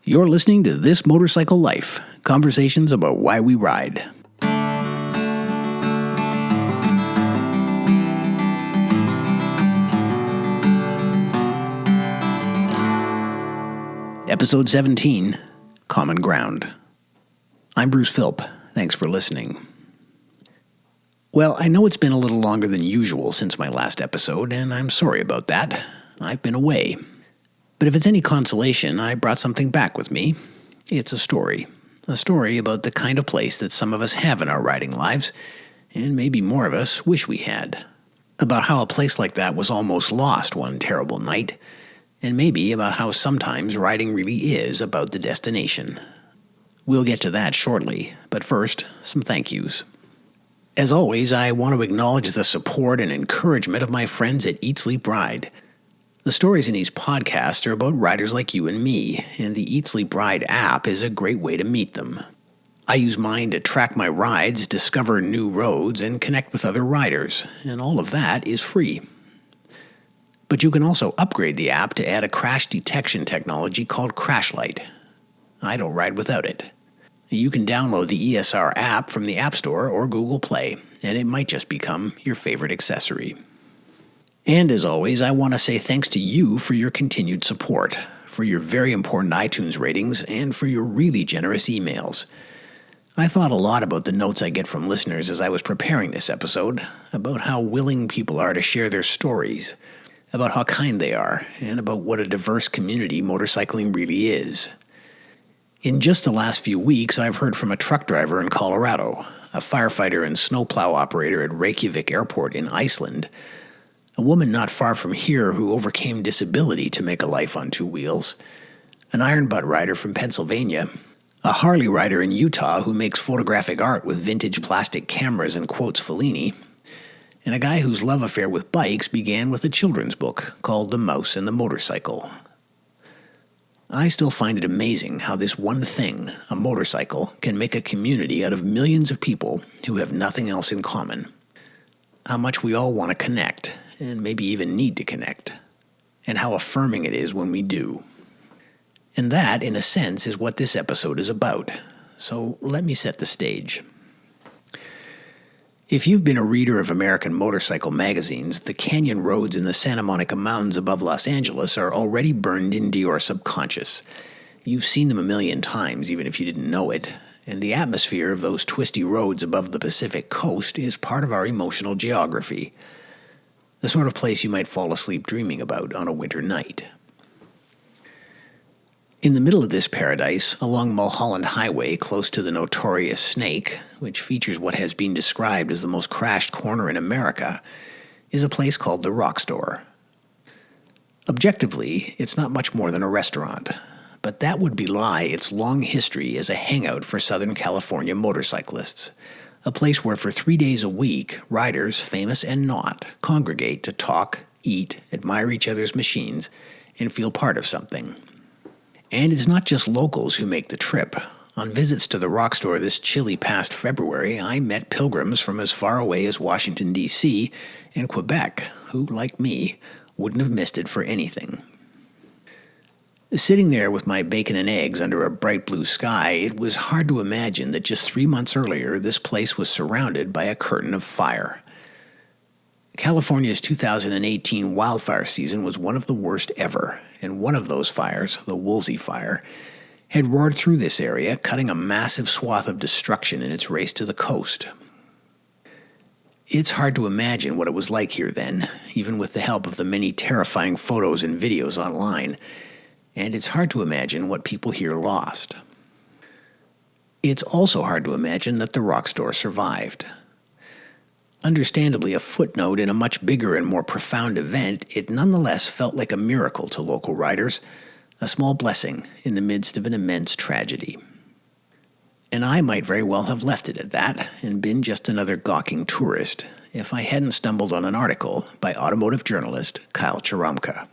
You're listening to This Motorcycle Life, conversations about why we ride. Episode 17, Common Ground. I'm Bruce Philp. Thanks for listening. Well, I know it's been a little longer than usual since my last episode, and I'm sorry about that. I've been away. But if it's any consolation, I brought something back with me. It's a story about the kind of place that some of us have in our riding lives, and maybe more of us wish we had. About how a place like that was almost lost one terrible night, and maybe about how sometimes riding really is about the destination. We'll get to that shortly, but first, some thank yous. As always, I want to acknowledge the support and encouragement of my friends at Eat Sleep Ride. The stories in these podcasts are about riders like you and me, and the Eat Sleep Ride app is a great way to meet them. I use mine to track my rides, discover new roads, and connect with other riders, and all of that is free. But you can also upgrade the app to add a crash detection technology called CrashLight. I don't ride without it. You can download the ESR app from the App Store or Google Play, and it might just become your favorite accessory. And as always, I want to say thanks to you for your continued support, for your very important iTunes ratings, and for your really generous emails. I thought a lot about the notes I get from listeners as I was preparing this episode, about how willing people are to share their stories, about how kind they are, and about what a diverse community motorcycling really is. In just the last few weeks, I've heard from a truck driver in Colorado, a firefighter and snowplow operator at Reykjavik Airport in Iceland, a woman not far from here who overcame disability to make a life on two wheels, an iron butt rider from Pennsylvania, a Harley rider in Utah who makes photographic art with vintage plastic cameras and quotes Fellini, and a guy whose love affair with bikes began with a children's book called The Mouse and the Motorcycle. I still find it amazing how this one thing, a motorcycle, can make a community out of millions of people who have nothing else in common. How much we all want to connect, and maybe even need to connect, and how affirming it is when we do. And that, in a sense, is what this episode is about. So let me set the stage. If you've been a reader of American motorcycle magazines, the canyon roads in the Santa Monica Mountains above Los Angeles are already burned into your subconscious. You've seen them a million times, even if you didn't know it, and the atmosphere of those twisty roads above the Pacific coast is part of our emotional geography. The sort of place you might fall asleep dreaming about on a winter night. In the middle of this paradise, along Mulholland Highway close to the notorious Snake, which features what has been described as the most crashed corner in America, is a place called the Rock Store. Objectively, it's not much more than a restaurant, but that would belie its long history as a hangout for Southern California motorcyclists. A place where for 3 days a week, riders, famous and not, congregate to talk, eat, admire each other's machines, and feel part of something. And it's not just locals who make the trip. On visits to the Rock Store this chilly past February, I met pilgrims from as far away as Washington, D.C. and Quebec, who, like me, wouldn't have missed it for anything. Sitting there with my bacon and eggs under a bright blue sky, it was hard to imagine that just 3 months earlier this place was surrounded by a curtain of fire. California's 2018 wildfire season was one of the worst ever, and one of those fires, the Woolsey Fire, had roared through this area, cutting a massive swath of destruction in its race to the coast. It's hard to imagine what it was like here then, even with the help of the many terrifying photos and videos online, and it's hard to imagine what people here lost. It's also hard to imagine that the Rock Store survived. Understandably a footnote in a much bigger and more profound event, it nonetheless felt like a miracle to local riders, a small blessing in the midst of an immense tragedy. And I might very well have left it at that and been just another gawking tourist if I hadn't stumbled on an article by automotive journalist Kyle Cheromcha.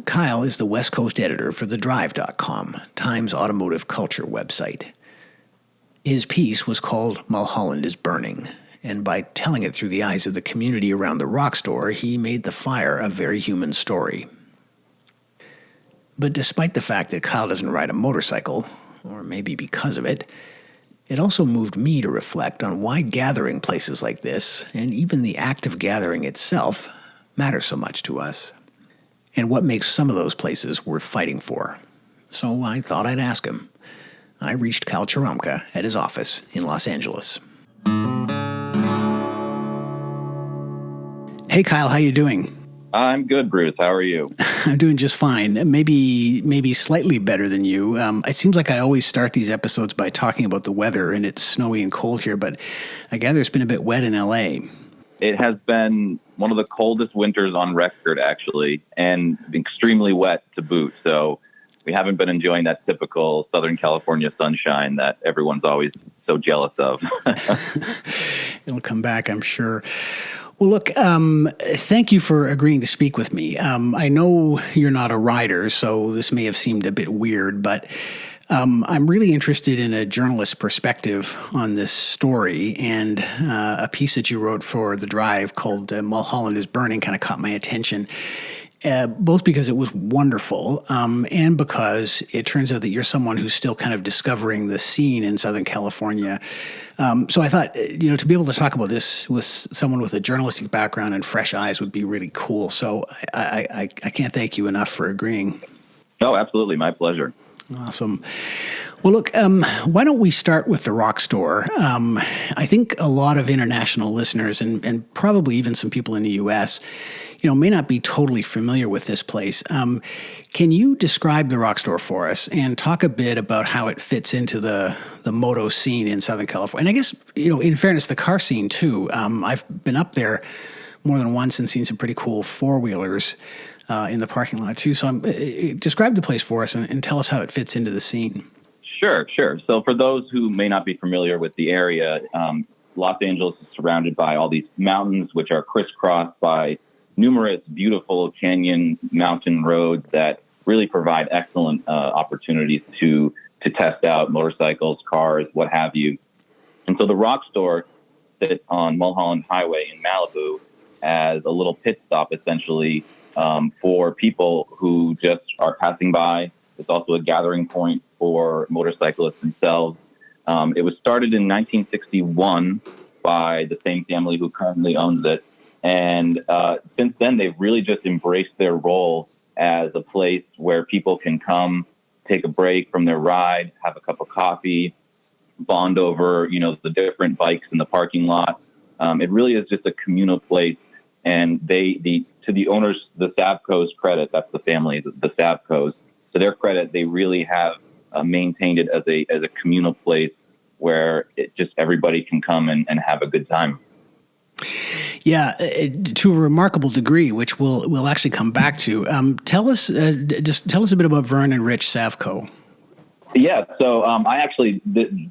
Kyle is the West Coast editor for TheDrive.com, Time's automotive culture website. His piece was called Mulholland is Burning, and by telling it through the eyes of the community around the Rock Store, he made the fire a very human story. But despite the fact that Kyle doesn't ride a motorcycle, or maybe because of it, it also moved me to reflect on why gathering places like this, and even the act of gathering itself, matter so much to us, and what makes some of those places worth fighting for. So I thought I'd ask him. I reached Kyle Cheromcha at his office in Los Angeles. Hey Kyle, how you doing? I'm good, Bruce. How are you? I'm doing just fine. Maybe slightly better than you. It seems like I always start these episodes by talking about the weather, and it's snowy and cold here, but I gather it's been a bit wet in LA. It has been one of the coldest winters on record, actually, and extremely wet to boot. So we haven't been enjoying that typical Southern California sunshine that everyone's always so jealous of. It'll come back, I'm sure. Well, look, thank you for agreeing to speak with me. I know you're not a writer, so this may have seemed a bit weird, but I'm really interested in a journalist's perspective on this story, and a piece that you wrote for The Drive called Mulholland is Burning kind of caught my attention. Both because it was wonderful and because it turns out that you're someone who's still kind of discovering the scene in Southern California. So I thought, to be able to talk about this with someone with a journalistic background and fresh eyes would be really cool. So I can't thank you enough for agreeing. Oh, absolutely. My pleasure. Awesome. Well, look, why don't we start with the Rock Store? I think a lot of international listeners and probably even some people in the U.S., may not be totally familiar with this place. Can you describe the Rock Store for us and talk a bit about how it fits into the moto scene in Southern California? And I guess, in fairness, the car scene too. I've been up there more than once and seen some pretty cool four-wheelers in the parking lot too. So describe the place for us and tell us how it fits into the scene. Sure. So for those who may not be familiar with the area, Los Angeles is surrounded by all these mountains, which are crisscrossed by numerous beautiful canyon mountain roads that really provide excellent opportunities to test out motorcycles, cars, what have you. And so the Rock Store sits on Mulholland Highway in Malibu as a little pit stop, essentially, for people who just are passing by. It's also a gathering point for motorcyclists themselves. It was started in 1961 by the same family who currently owns it. And since then, they've really just embraced their role as a place where people can come, take a break from their ride, have a cup of coffee, bond over, the different bikes in the parking lot. It really is just a communal place. And to the owners, the Savco's credit, that's the family, the Savco's, to their credit, they really have maintained it as a communal place where everybody can come and have a good time. Yeah, to a remarkable degree, which we'll actually come back to. Tell us a bit about Vern and Rich Savco. Yeah, so I actually,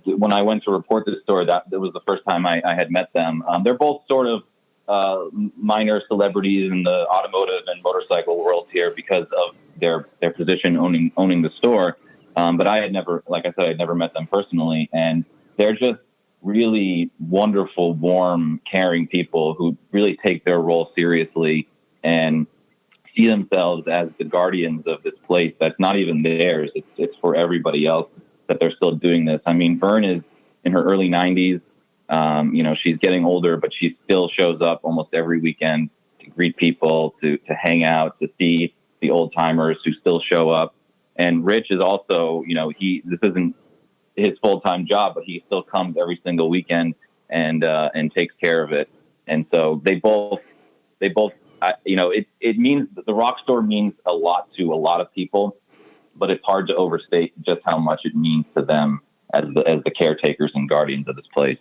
when I went to report this story, that was the first time I had met them. They're both sort of minor celebrities in the automotive and motorcycle world here because of their position owning the store. But I had never, like I said, I'd never met them personally, and they're just really wonderful, warm, caring people who really take their role seriously and see themselves as the guardians of this place that's not even theirs. It's for everybody else that they're still doing this. I mean, Vern is in her early 90s. She's getting older, but she still shows up almost every weekend to greet people, to hang out, to see the old timers who still show up. And Rich is also, this isn't his full-time job, but he still comes every single weekend and takes care of it. And so they both, it means the Rock Store means a lot to a lot of people, but it's hard to overstate just how much it means to them as the caretakers and guardians of this place.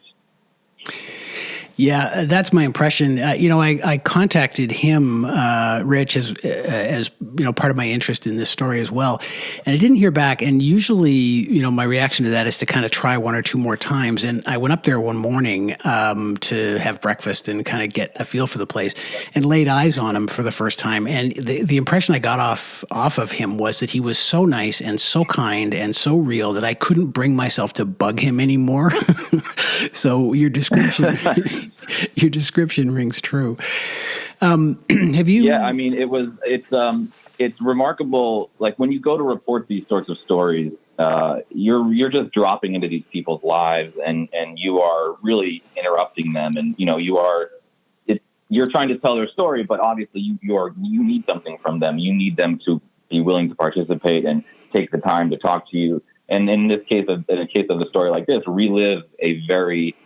Yeah, that's my impression. I contacted him, Rich, as part of my interest in this story as well, and I didn't hear back. And usually, my reaction to that is to kind of try one or two more times. And I went up there one morning to have breakfast and kind of get a feel for the place, and laid eyes on him for the first time. And the impression I got off of him was that he was so nice and so kind and so real that I couldn't bring myself to bug him anymore. So your description. Your description rings true. Have you? Yeah, I mean, it's it's remarkable. Like when you go to report these sorts of stories, you're just dropping into these people's lives, and you are really interrupting them, and you're trying to tell their story, but obviously you need something from them. You need them to be willing to participate and take the time to talk to you. And in the case of a story like this, relive a very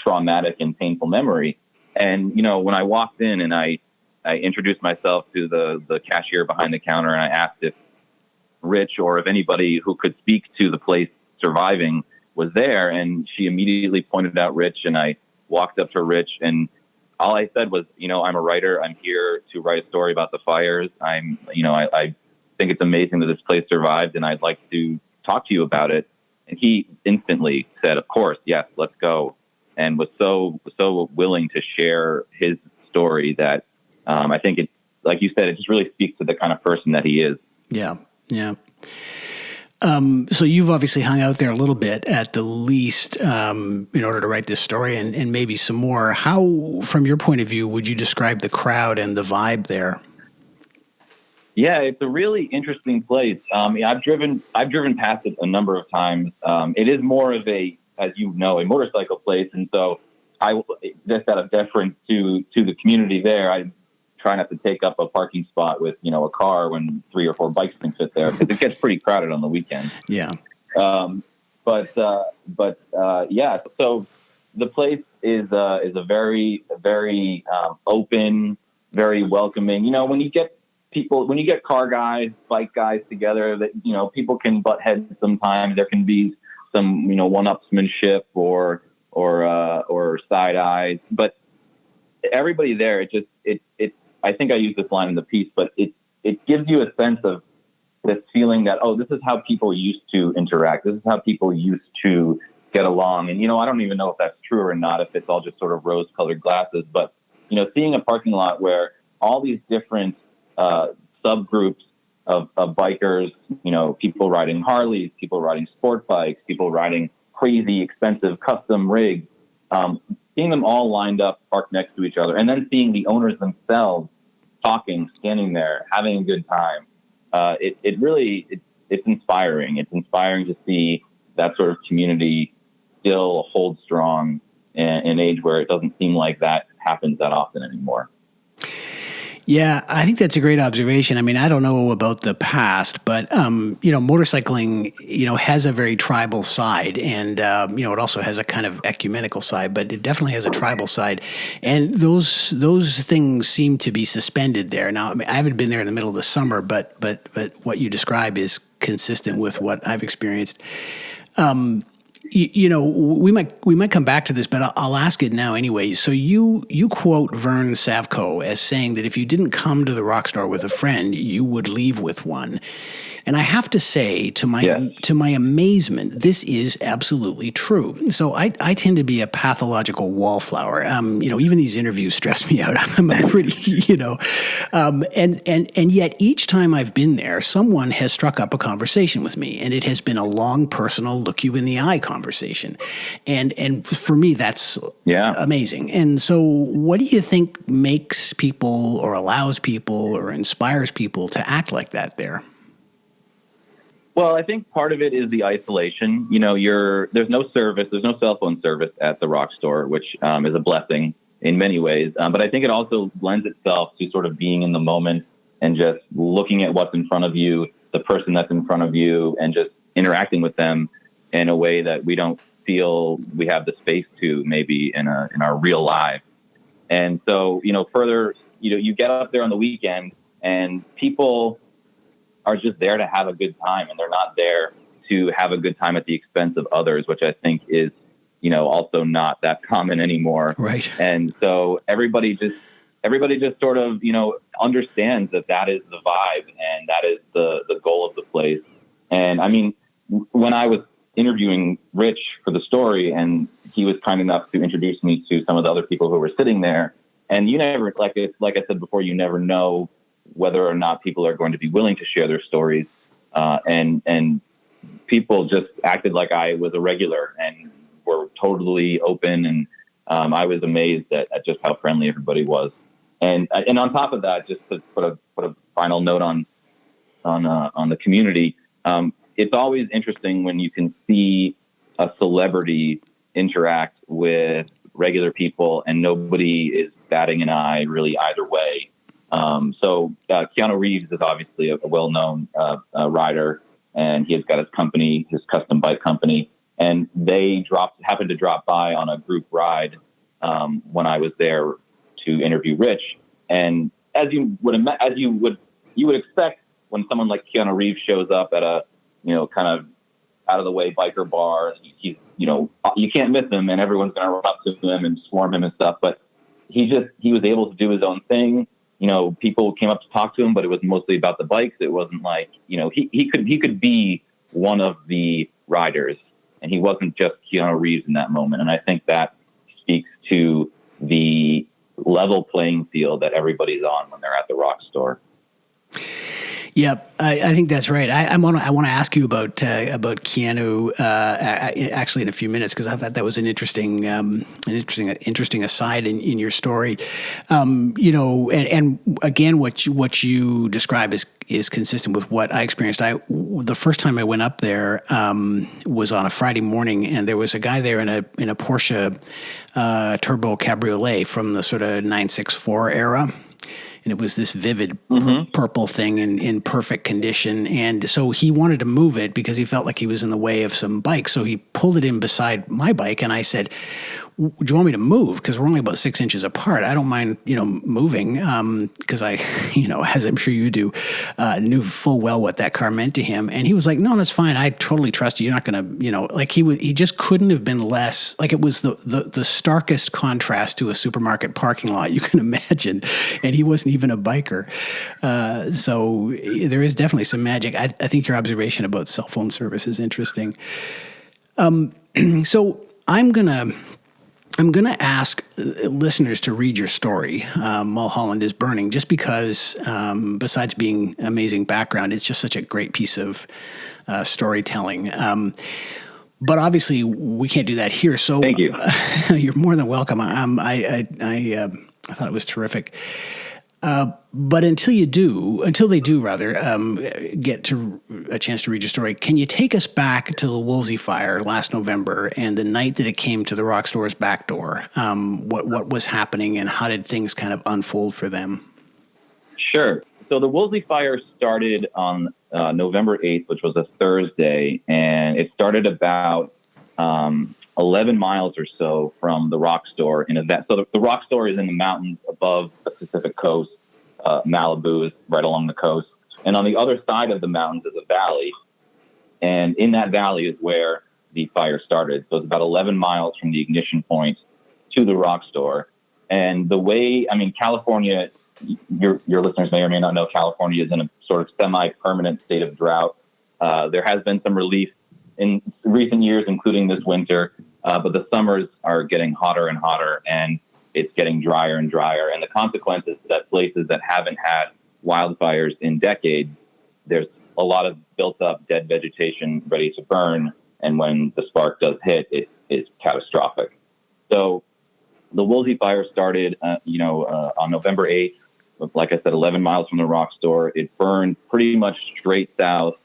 traumatic and painful memory. And when I walked in and I introduced myself to the cashier behind the counter, and I asked if Rich or if anybody who could speak to the place surviving was there, and she immediately pointed out Rich, and I walked up to Rich, and all I said was, I'm a writer. I'm here to write a story about the fires. I think it's amazing that this place survived, and I'd like to talk to you about it. And he instantly said, of course, yes, let's go. And was so willing to share his story that I think it, like you said, it just really speaks to the kind of person that he is. Yeah. Yeah. So you've obviously hung out there a little bit at the least in order to write this story and maybe some more. How, from your point of view, would you describe the crowd and the vibe there? Yeah, it's a really interesting place. I've driven past it a number of times. It is more of a motorcycle place. And so just out of deference to the community there, I try not to take up a parking spot with, a car when 3 or 4 bikes can fit there, because it gets pretty crowded on the weekend. Yeah. Yeah, so the place is a very, very open, very welcoming. When you get car guys, bike guys together, that, people can butt heads sometimes. There can be some, one-upsmanship or side eyes, but everybody there, I think I used this line in the piece, but it gives you a sense of this feeling that, this is how people used to interact. This is how people used to get along. And, I don't even know if that's true or not, if it's all just sort of rose-colored glasses, but, seeing a parking lot where all these different subgroups of bikers, people riding Harleys, people riding sport bikes, people riding crazy, expensive custom rigs, seeing them all lined up, parked next to each other, and then seeing the owners themselves talking, standing there, having a good time. It's inspiring. It's inspiring to see that sort of community still hold strong in an age where it doesn't seem like that happens that often anymore. Yeah, I think that's a great observation. I mean, I don't know about the past, but, motorcycling, has a very tribal side, and, it also has a kind of ecumenical side, but it definitely has a tribal side. And those things seem to be suspended there. Now, I haven't been there in the middle of the summer, but what you describe is consistent with what I've experienced. We might come back to this, but I'll ask it now anyway. So you quote Vern Savko as saying that if you didn't come to the Rockstar with a friend, you would leave with one. And I have to say, to my amazement, this is absolutely true. So I tend to be a pathological wallflower. Even these interviews stress me out. I'm a pretty, and yet each time I've been there, someone has struck up a conversation with me, and it has been a long, personal, look you in the eye conversation. And for me, that's amazing. And so what do you think makes people or allows people or inspires people to act like that there? Well, I think part of it is the isolation. There's no service, there's no cell phone service at the Rockstar, which is a blessing in many ways. But I think it also lends itself to sort of being in the moment and just looking at what's in front of you, the person that's in front of you, and just interacting with them in a way that we don't feel we have the space to maybe in our real lives. And so, further, you get up there on the weekend and people are just there to have a good time, and they're not there to have a good time at the expense of others, which I think is, also not that common anymore. Right. And so everybody just sort of, understands that is the vibe and that is the goal of the place. And I mean, when I was interviewing Rich for the story, and he was kind enough to introduce me to some of the other people who were sitting there, and you never, like I said before, you never know whether or not people are going to be willing to share their stories. And people just acted like I was a regular and were totally open. And I was amazed at just how friendly everybody was. And on top of that, just to put a final note on on the community. It's always interesting when you can see a celebrity interact with regular people and nobody is batting an eye really either way. So Keanu Reeves is obviously a well-known rider, and he has got his company, his custom bike company, and they happened to drop by on a group ride when I was there to interview Rich. And as you would expect when someone like Keanu Reeves shows up at a kind of out of the way biker bar, he's you can't miss him, and everyone's going to run up to him and swarm him and stuff. But he was able to do his own thing. People came up to talk to him, but it was mostly about the bikes. It wasn't like, he could be one of the riders, and he wasn't just Keanu Reeves in that moment. And I think that speaks to the level playing field that everybody's on when they're at the Rock store. Yep, I think that's right. I want to ask you about Keanu actually in a few minutes, because I thought that was an interesting aside in your story. And again, what you describe is consistent with what I experienced. The first time I went up there was on a Friday morning, and there was a guy there in a Porsche turbo cabriolet from the sort of 964 era. And it was this vivid purple thing in perfect condition. And so he wanted to move it because he felt like he was in the way of some bikes. So he pulled it in beside my bike, and I said, do you want me to move? Because we're only about 6 inches apart. I don't mind, moving, because I, as I'm sure you do, knew full well what that car meant to him. And he was like, no, that's fine. I totally trust you. You're not going to, he just couldn't have been less, like it was the starkest contrast to a supermarket parking lot you can imagine. And he wasn't even a biker. So there is definitely some magic. I think your observation about cell phone service is interesting. So I'm going to ask listeners to read your story, Mulholland is Burning, just because besides being amazing background, it's just such a great piece of storytelling. But obviously, we can't do that here. So thank you. You're more than welcome. I thought it was terrific. But until they do get to a chance to read your story, can you take us back to the Woolsey fire last November and the night that it came to the Rock store's back door? What was happening, and how did things kind of unfold for them? Sure. So the Woolsey fire started on November 8th, which was a Thursday, and it started about 11 miles or so from the Rock store in a vet. So the Rock store is in the mountains above the Pacific coast. Malibu is right along the coast. And on the other side of the mountains is a valley. And in that valley is where the fire started. So it's about 11 miles from the ignition point to the Rock store. And California, your listeners may or may not know, California is in a sort of semi-permanent state of drought. There has been some relief in recent years, including this winter, but the summers are getting hotter and hotter, and it's getting drier and drier. And the consequence is that places that haven't had wildfires in decades, there's a lot of built up dead vegetation ready to burn. And when the spark does hit, it is catastrophic. So the Woolsey fire started, on November 8th, like I said, 11 miles from the Rock store. It burned pretty much straight south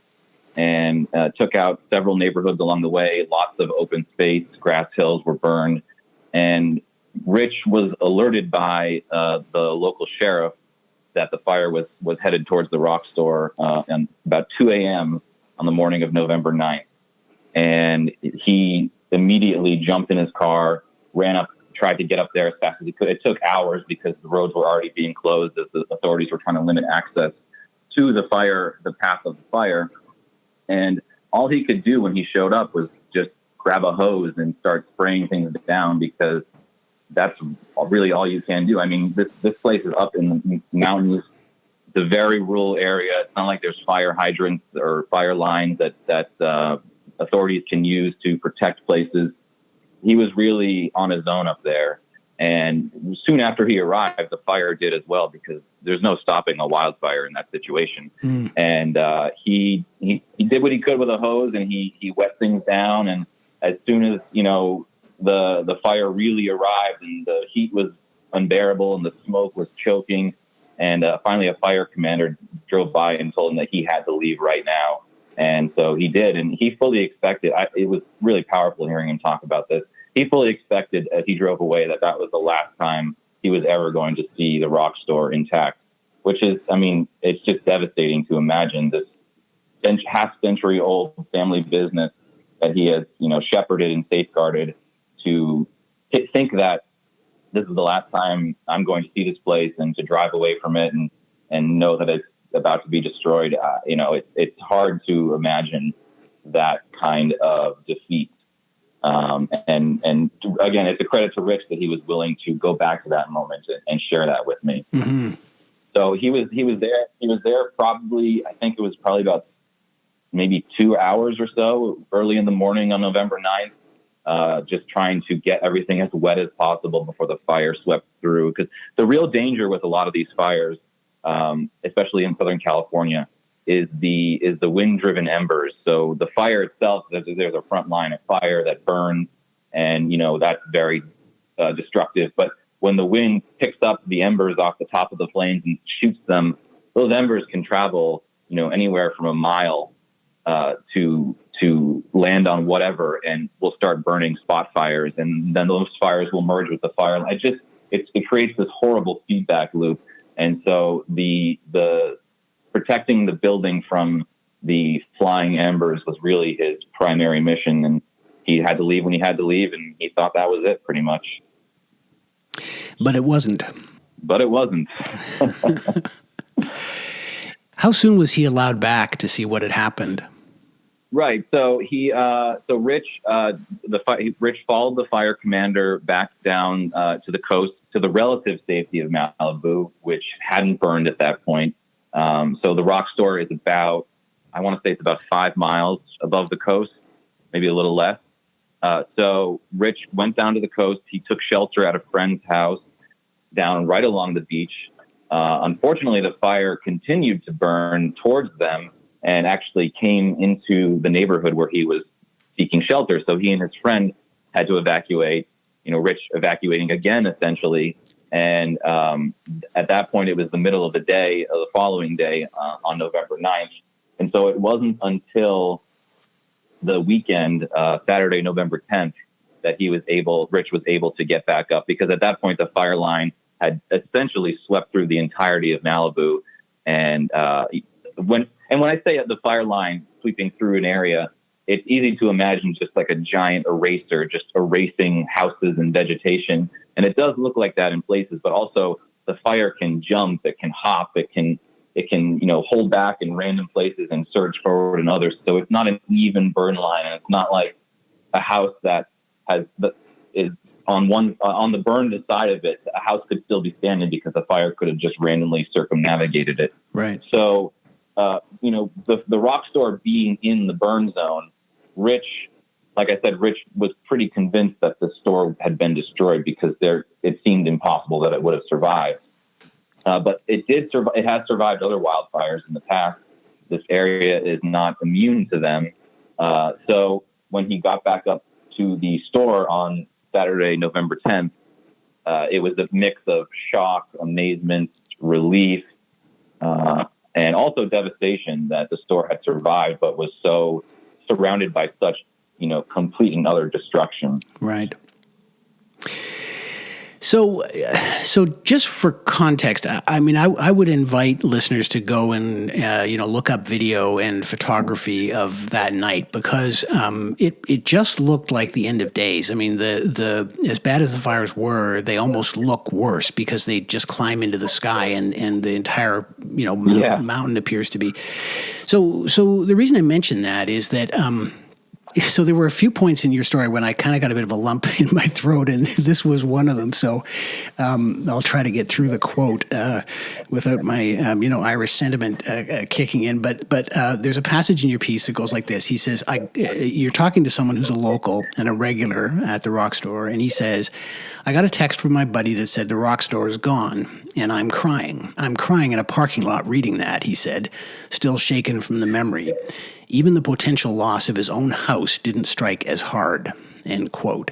and took out several neighborhoods along the way. Lots of open space, grass hills were burned. And Rich was alerted by the local sheriff that the fire was headed towards the Rock store and about 2 a.m. on the morning of November 9th. And he immediately jumped in his car, ran up, tried to get up there as fast as he could. It took hours because the roads were already being closed as the authorities were trying to limit access to the path of the fire. And all he could do when he showed up was just grab a hose and start spraying things down, because that's really all you can do. I mean, this place is up in the mountains. It's a very rural area. It's not like there's fire hydrants or fire lines that authorities can use to protect places. He was really on his own up there. And soon after he arrived, the fire did as well, because there's no stopping a wildfire in that situation. And he did what he could with a hose, and he wet things down. And as soon as, the fire really arrived and the heat was unbearable and the smoke was choking, And finally, a fire commander drove by and told him that he had to leave right now. And so he did. And he fully expected, it was really powerful hearing him talk about this. He fully expected as he drove away that was the last time he was ever going to see the rock store intact, which is, I mean, it's just devastating to imagine this half-century old family business that he has, shepherded and safeguarded, to think that this is the last time I'm going to see this place, and to drive away from it and know that it's about to be destroyed. It's hard to imagine that kind of defeat. And again, it's a credit to Rich that he was willing to go back to that moment and share that with me. Mm-hmm. So he was there. He was there probably, I think it was probably about maybe 2 hours or so early in the morning on November 9th, just trying to get everything as wet as possible before the fire swept through. Because the real danger with a lot of these fires, especially in Southern California, is the wind-driven embers. So the fire itself, there's a front line of fire that burns, and that's very destructive. But when the wind picks up the embers off the top of the flames and shoots them, those embers can travel, anywhere from a mile to land on whatever, and will start burning spot fires, and then those fires will merge with the fire. It creates this horrible feedback loop. And so the protecting the building from the flying embers was really his primary mission, and he had to leave when he had to leave, and he thought that was it, pretty much. But it wasn't. How soon was he allowed back to see what had happened? Right. So Rich followed the fire commander back down to the coast, to the relative safety of Malibu, which hadn't burned at that point. So the rock store is about 5 miles above the coast, maybe a little less. So Rich went down to the coast. He took shelter at a friend's house down right along the beach. Unfortunately, the fire continued to burn towards them and actually came into the neighborhood where he was seeking shelter. So he and his friend had to evacuate, Rich evacuating again, essentially. And at that point, it was the middle of the day, the following day, on November 9th. And so it wasn't until the weekend, Saturday, November 10th, that Rich was able to get back up, because at that point, the fire line had essentially swept through the entirety of Malibu. And when I say the fire line sweeping through an area, it's easy to imagine just like a giant eraser, just erasing houses and vegetation. And it does look like that in places, but also the fire can jump, it can hop, it can hold back in random places and surge forward in others. So it's not an even burn line, and it's not like a house that is on the burned side of it. A house could still be standing because the fire could have just randomly circumnavigated it. Right. So, the rock store being in the burn zone, Rich was pretty convinced that the store had been destroyed, because it seemed impossible that it would have survived. But it did survive. It has survived other wildfires in the past. This area is not immune to them. So when he got back up to the store on Saturday, November 10th, it was a mix of shock, amazement, relief, and also devastation that the store had survived, but was so surrounded by such, complete and utter destruction. Right. So just for context, I mean, I would invite listeners to go and look up video and photography of that night, because it just looked like the end of days. I mean, the as bad as the fires were, they almost look worse, because they just climb into the sky, and the entire mountain appears to be. So the reason I mention that is that. So there were a few points in your story when I kind of got a bit of a lump in my throat, and this was one of them. So I'll try to get through the quote without my Irish sentiment kicking in. But there's a passage in your piece that goes like this. He says, you're talking to someone who's a local and a regular at the rock store, and he says, I got a text from my buddy that said the rock store is gone, and I'm crying. I'm crying in a parking lot reading that, he said, still shaken from the memory. Even the potential loss of his own house didn't strike as hard, end quote.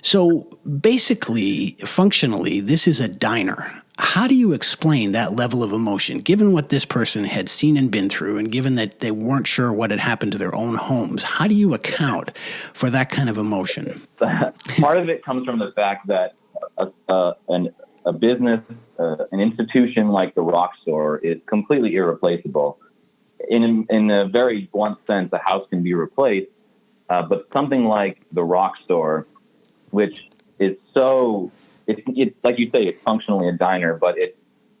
So basically, functionally, this is a diner. How do you explain that level of emotion, given what this person had seen and been through, and given that they weren't sure what had happened to their own homes? How do you account for that kind of emotion? Part of it comes from the fact that a business, an institution like the Rock Store is completely irreplaceable. In a very blunt sense, a house can be replaced, but something like the Rock Store, which is so... It's like you say, it's functionally a diner, but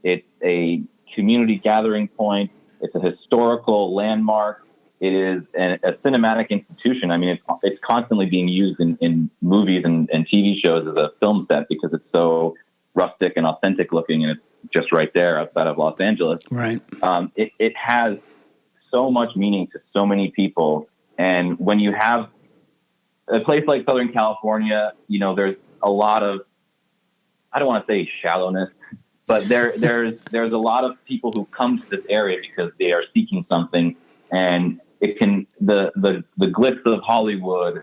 it's a community gathering point. It's a historical landmark. It is a cinematic institution. I mean, it's constantly being used in movies and TV shows as a film set because it's so rustic and authentic looking, and it's just right there outside of Los Angeles. Right. It has so much meaning to so many people, and when you have a place like Southern California, there's a lot of, I don't want to say shallowness, but there's a lot of people who come to this area because they are seeking something, and it can the glitz of Hollywood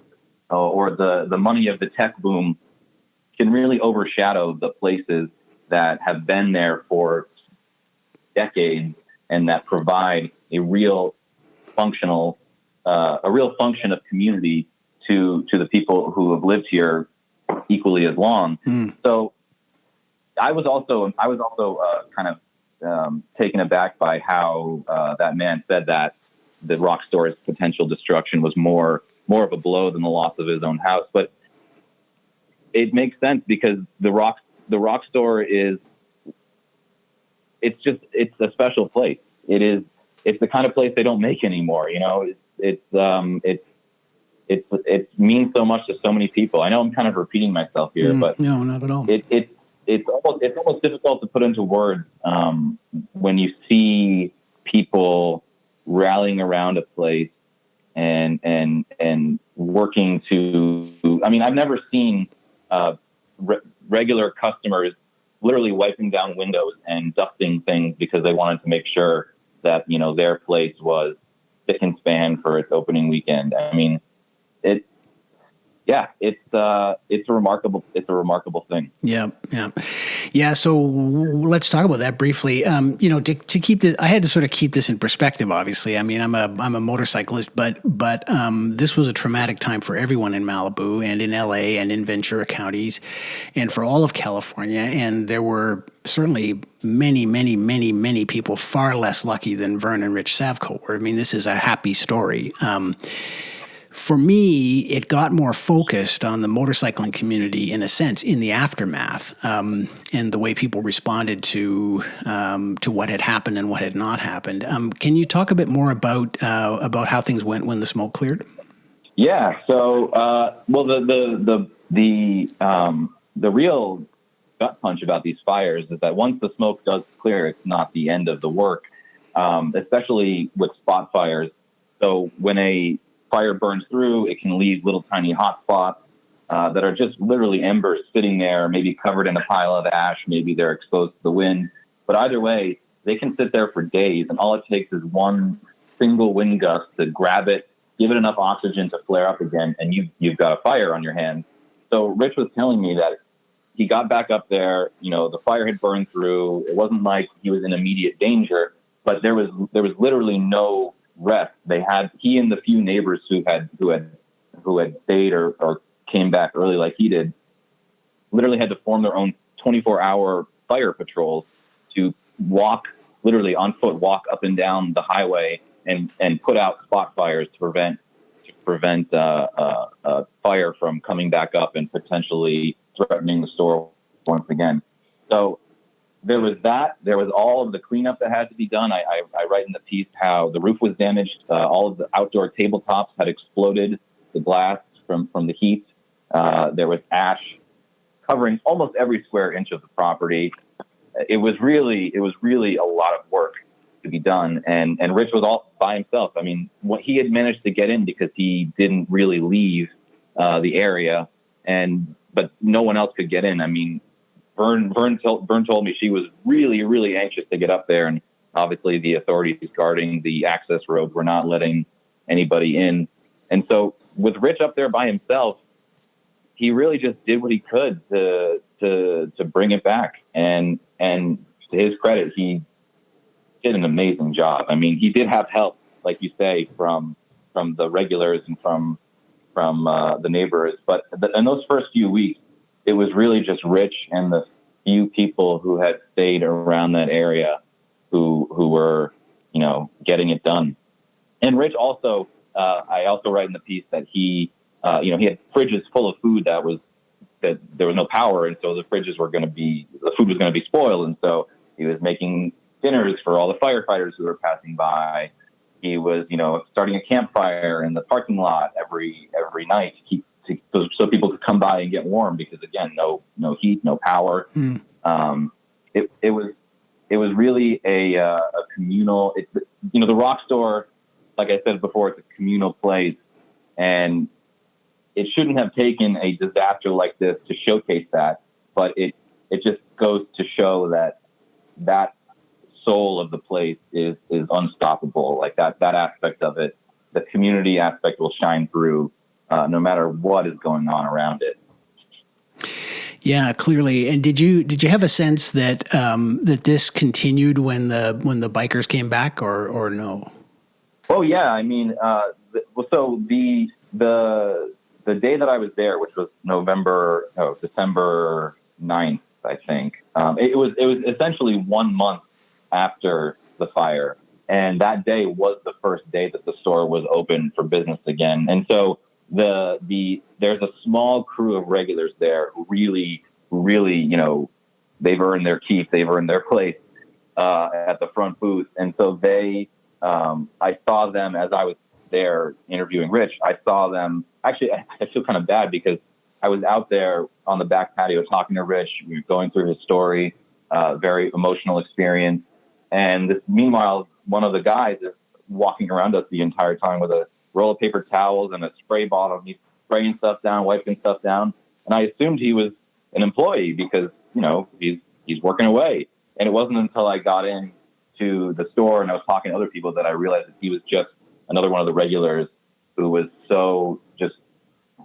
or the money of the tech boom can really overshadow the places that have been there for decades and that provide a real function of community to the people who have lived here equally as long. So I was also kind of taken aback by how that man said that the Rock Store's potential destruction was more of a blow than the loss of his own house. But it makes sense because the Rock Store it's a special place. It's the kind of place they don't make anymore. It means so much to so many people. I know I'm kind of repeating myself here, but no, not at all. It's almost difficult to put into words when you see people rallying around a place and working to. I mean, I've never seen regular customers literally wiping down windows and dusting things because they wanted to make sure that their place was spick and span for its opening weekend. I mean, it's a remarkable thing. Yeah. So let's talk about that briefly. To keep this, I had to sort of keep this in perspective. Obviously, I mean, I'm a motorcyclist, but this was a traumatic time for everyone in Malibu and in LA and in Ventura counties, and for all of California. And there were certainly many, many, many, many people far less lucky than Vern and Rich Savco were. I mean, this is a happy story. For me, it got more focused on the motorcycling community, in a sense, in the aftermath, and the way people responded to what had happened and what had not happened. Can you talk a bit more about how things went when the smoke cleared? Yeah. So, the real gut punch about these fires is that once the smoke does clear, it's not the end of the work, especially with spot fires. So when a fire burns through, it can leave little tiny hot spots that are just literally embers sitting there, maybe covered in a pile of ash. Maybe they're exposed to the wind. But either way, they can sit there for days, and all it takes is one single wind gust to grab it, give it enough oxygen to flare up again, and you've got a fire on your hands. So Rich was telling me that he got back up there. The fire had burned through. It wasn't like he was in immediate danger, but there was literally no rest. He and the few neighbors who had stayed or came back early like he did, literally had to form their own 24-hour fire patrols to literally on foot walk up and down the highway and put out spot fires to prevent fire from coming back up and potentially threatening the store once again. So there was that. There was all of the cleanup that had to be done. I write in the piece how the roof was damaged. All of the outdoor tabletops had exploded, the glass from the heat. There was ash covering almost every square inch of the property. It was really a lot of work to be done. And Rich was all by himself. I mean, what he had managed to get in because he didn't really leave the area, but no one else could get in. I mean, Vern told me she was really, really anxious to get up there, and obviously the authorities guarding the access road were not letting anybody in. And so with Rich up there by himself, he really just did what he could to bring it back. And And to his credit, he did an amazing job. I mean, he did have help, like you say, from the regulars and from the neighbors. But in those first few weeks, it was really just Rich and the few people who had stayed around that area who were, getting it done. And Rich also, I also write in the piece that he had fridges full of food that there was no power. And so the food was going to be spoiled. And so he was making dinners for all the firefighters who were passing by. He was, starting a campfire in the parking lot every night so people could come by and get warm because, again, no heat, no power. It was really a communal. The Rock Store, like I said before, it's a communal place, and it shouldn't have taken a disaster like this to showcase that. But it just goes to show that soul of the place is unstoppable. Like that aspect of it, the community aspect will shine through no matter what is going on around it. Yeah, clearly. And did you have a sense that that this continued when the bikers came back, or no? Oh yeah, I mean, so the day that I was there, which was December 9th, I think, it was essentially 1 month after the fire, and that day was the first day that the store was open for business again. And so there's a small crew of regulars there who really, they've earned their keep, they've earned their place at the front booth. And so I saw them as I was there interviewing Rich. I saw them. Actually, I feel kind of bad because I was out there on the back patio talking to Rich. We were going through his story, very emotional experience. And meanwhile, one of the guys is walking around us the entire time with a roll of paper towels and a spray bottle. He's spraying stuff down, wiping stuff down. And I assumed he was an employee because, he's working away. And it wasn't until I got in to the store and I was talking to other people that I realized that he was just another one of the regulars who was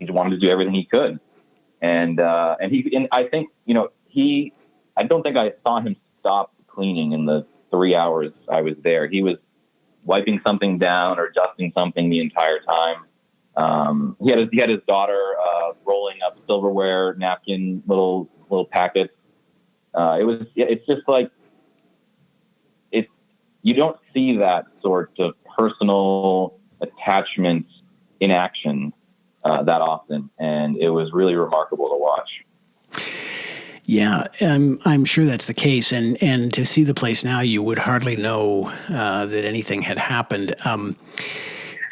he wanted to do everything he could. And I think, I don't think I saw him stop cleaning in the 3 hours I was there. He was wiping something down or dusting something the entire time. He had his daughter rolling up silverware, napkin, little packets. It's just like you don't see that sort of personal attachment in action that often, and it was really remarkable to watch. Yeah, I'm sure that's the case, and to see the place now, you would hardly know that anything had happened.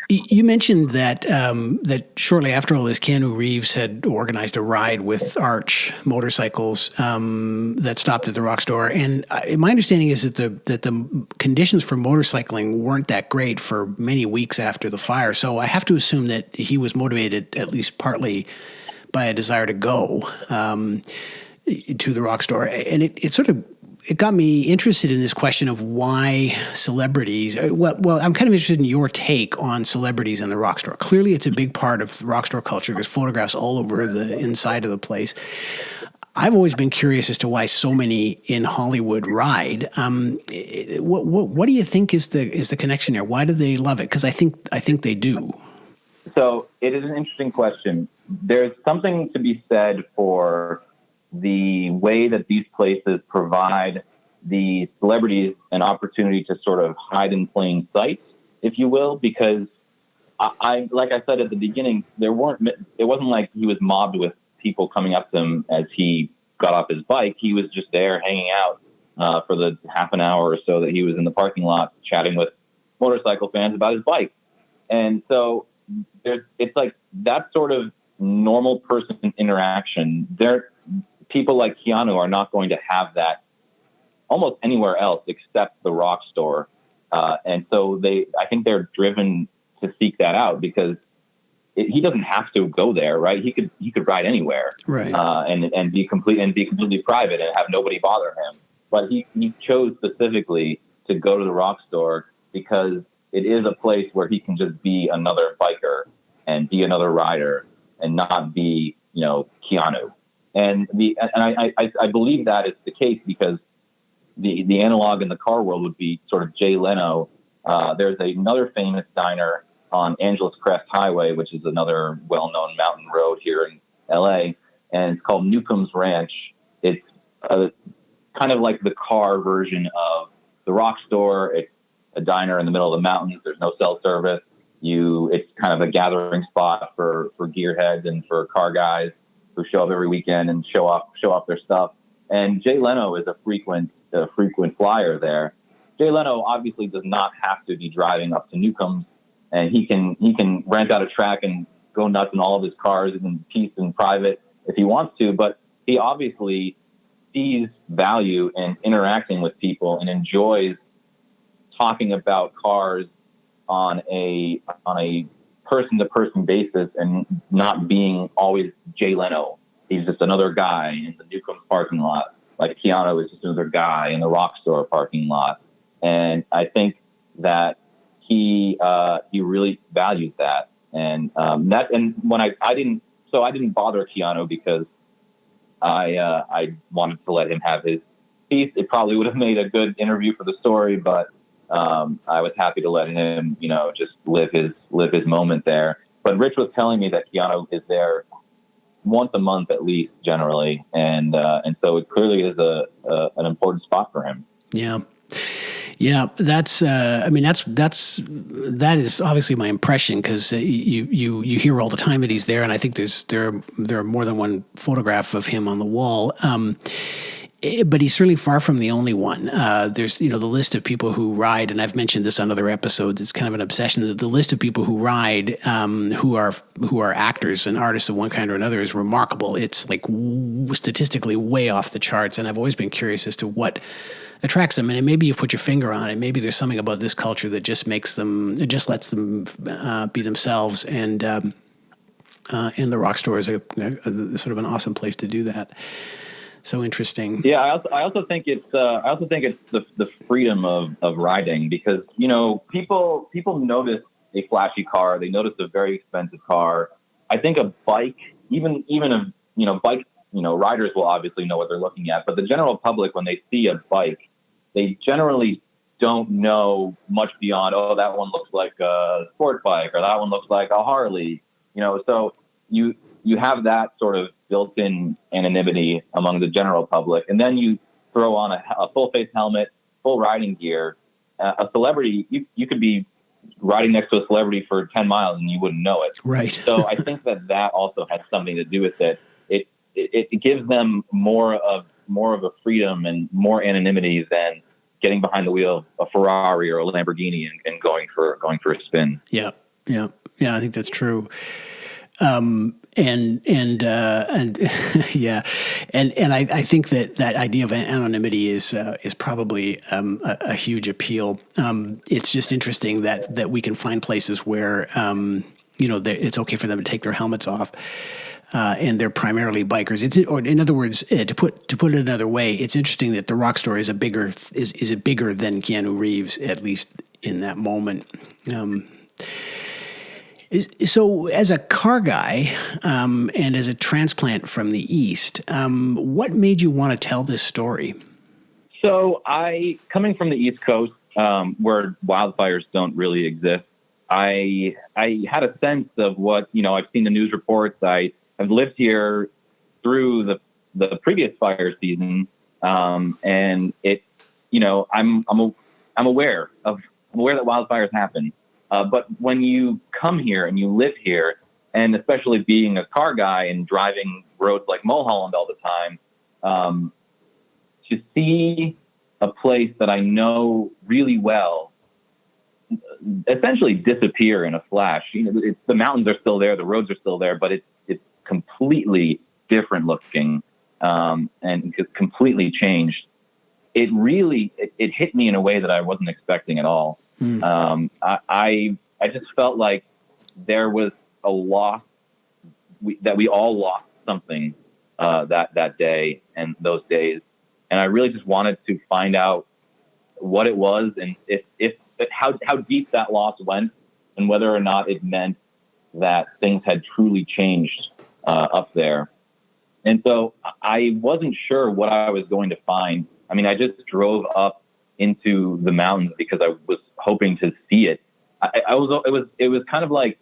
You mentioned that that shortly after all this, Keanu Reeves had organized a ride with Arch motorcycles that stopped at the Rock Store, and my understanding is that the conditions for motorcycling weren't that great for many weeks after the fire. So I have to assume that he was motivated, at least partly, by a desire to go to the Rock Store, and it got me interested in this question of why celebrities. Well, I'm kind of interested in your take on celebrities in the Rock Store. Clearly, it's a big part of Rock Store culture. There's photographs all over the inside of the place. I've always been curious as to why so many in Hollywood ride. What do you think is the connection there? Why do they love it? Because I think they do. So it is an interesting question. There's something to be said for the way that these places provide the celebrities an opportunity to sort of hide in plain sight, if you will, because I like I said at the beginning, it wasn't like he was mobbed with people coming up to him as he got off his bike. He was just there hanging out for the half an hour or so that he was in the parking lot chatting with motorcycle fans about his bike. And so it's like that sort of normal person interaction. People like Keanu are not going to have that almost anywhere else except the Rock Store. And so I think they're driven to seek that out because he doesn't have to go there, right? He could ride anywhere, right? And be completely private and have nobody bother him. But he chose specifically to go to the Rock Store because it is a place where he can just be another biker and be another rider and not be, Keanu. And I believe that is the case because the analog in the car world would be sort of Jay Leno. There's another famous diner on Angeles Crest Highway, which is another well-known mountain road here in LA, and it's called Newcomb's Ranch. It's kind of like the car version of the Rock Store. It's a diner in the middle of the mountains. There's no cell service. It's kind of a gathering spot for gearheads and for car guys who show up every weekend and show off their stuff. And Jay Leno is a frequent flyer there. Jay Leno obviously does not have to be driving up to Newcomb's, and he can rent out a track and go nuts in all of his cars in peace and private if he wants to. But he obviously sees value in interacting with people and enjoys talking about cars on a person-to-person basis and not being always Jay Leno. He's just another guy in the Newcomb's parking lot, like Keanu is just another guy in the Rock Store parking lot. And I think that he really values that. And when I didn't bother Keanu because I wanted to let him have his piece. It probably would have made a good interview for the story, but I was happy to let him, just live his moment there. But Rich was telling me that Keanu is there once a month at least, generally, and so it clearly is an important spot for him. Yeah. Yeah, that is obviously my impression, because you hear all the time that he's there, and I think there are more than one photograph of him on the wall. But he's certainly far from the only one. There's the list of people who ride, and I've mentioned this on other episodes. It's kind of an obsession. The list of people who ride, who are actors and artists of one kind or another, is remarkable. It's like statistically way off the charts, and I've always been curious as to what attracts them. And maybe you've put your finger on it. Maybe there's something about this culture that just lets them be themselves. And the Rock Store is a sort of an awesome place to do that. So interesting. Yeah, I also think it's the freedom of riding, because people notice a flashy car, they notice a very expensive car. I think a bike, even riders will obviously know what they're looking at, but the general public, when they see a bike, they generally don't know much beyond, that one looks like a sport bike, or that one looks like a Harley. So you have that sort of built-in anonymity among the general public, and then you throw on a full-face helmet, full riding gear. A celebrity, you could be riding next to a celebrity for 10 miles and you wouldn't know it. Right. So I think that also has something to do with it. It gives them more of a freedom and more anonymity than getting behind the wheel of a Ferrari or a Lamborghini and going for a spin. Yeah. I think that's true. I think that idea of anonymity is probably a huge appeal. It's just interesting that we can find places where it's okay for them to take their helmets off, and they're primarily bikers. Or in other words, to put it another way, it's interesting that the Rock Store is bigger than Keanu Reeves, at least in that moment. So as a car guy and as a transplant from the East, what made you want to tell this story? So coming from the East Coast, where wildfires don't really exist, I had a sense of what, I've seen the news reports. I've lived here through the previous fire season. And I'm aware that wildfires happen. But when you come here and you live here, and especially being a car guy and driving roads like Mulholland all the time, to see a place that I know really well essentially disappear in a flash. The mountains are still there, the roads are still there, but it's completely different looking, and it's completely changed. It really hit me in a way that I wasn't expecting at all. I just felt like there was a loss, that we all lost something that day and those days, and I really just wanted to find out what it was, and how deep that loss went, and whether or not it meant that things had truly changed up there. And so I wasn't sure what I was going to find I mean, I just drove up into the mountains because I was hoping to see it. It was kind of like,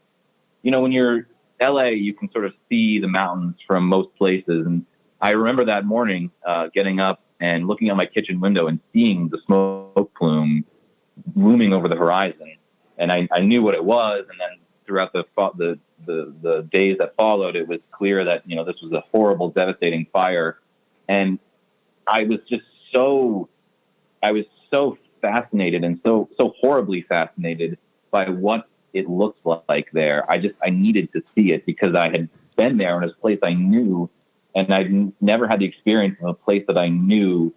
when you're LA, you can sort of see the mountains from most places. And I remember that morning, getting up and looking out my kitchen window and seeing the smoke plume looming over the horizon. And I knew what it was. And then throughout the days that followed, it was clear that, this was a horrible, devastating fire. And I was so fascinated and so horribly fascinated by what it looks like there. I needed to see it because I had been there in a place I knew, and I'd never had the experience of a place that I knew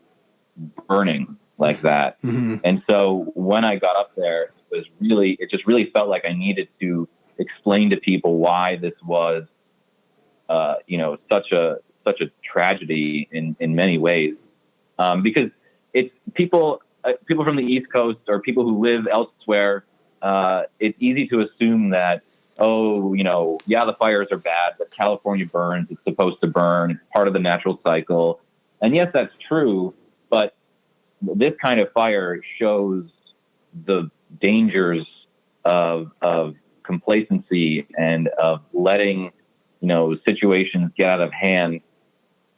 burning like that. Mm-hmm. And so when I got up there, it just really felt like I needed to explain to people why this was, such a tragedy in many ways. Because it's people from the East Coast or people who live elsewhere. It's easy to assume that, the fires are bad, but California burns. It's supposed to burn. It's part of the natural cycle. And yes, that's true. But this kind of fire shows the dangers of complacency and of letting, situations get out of hand.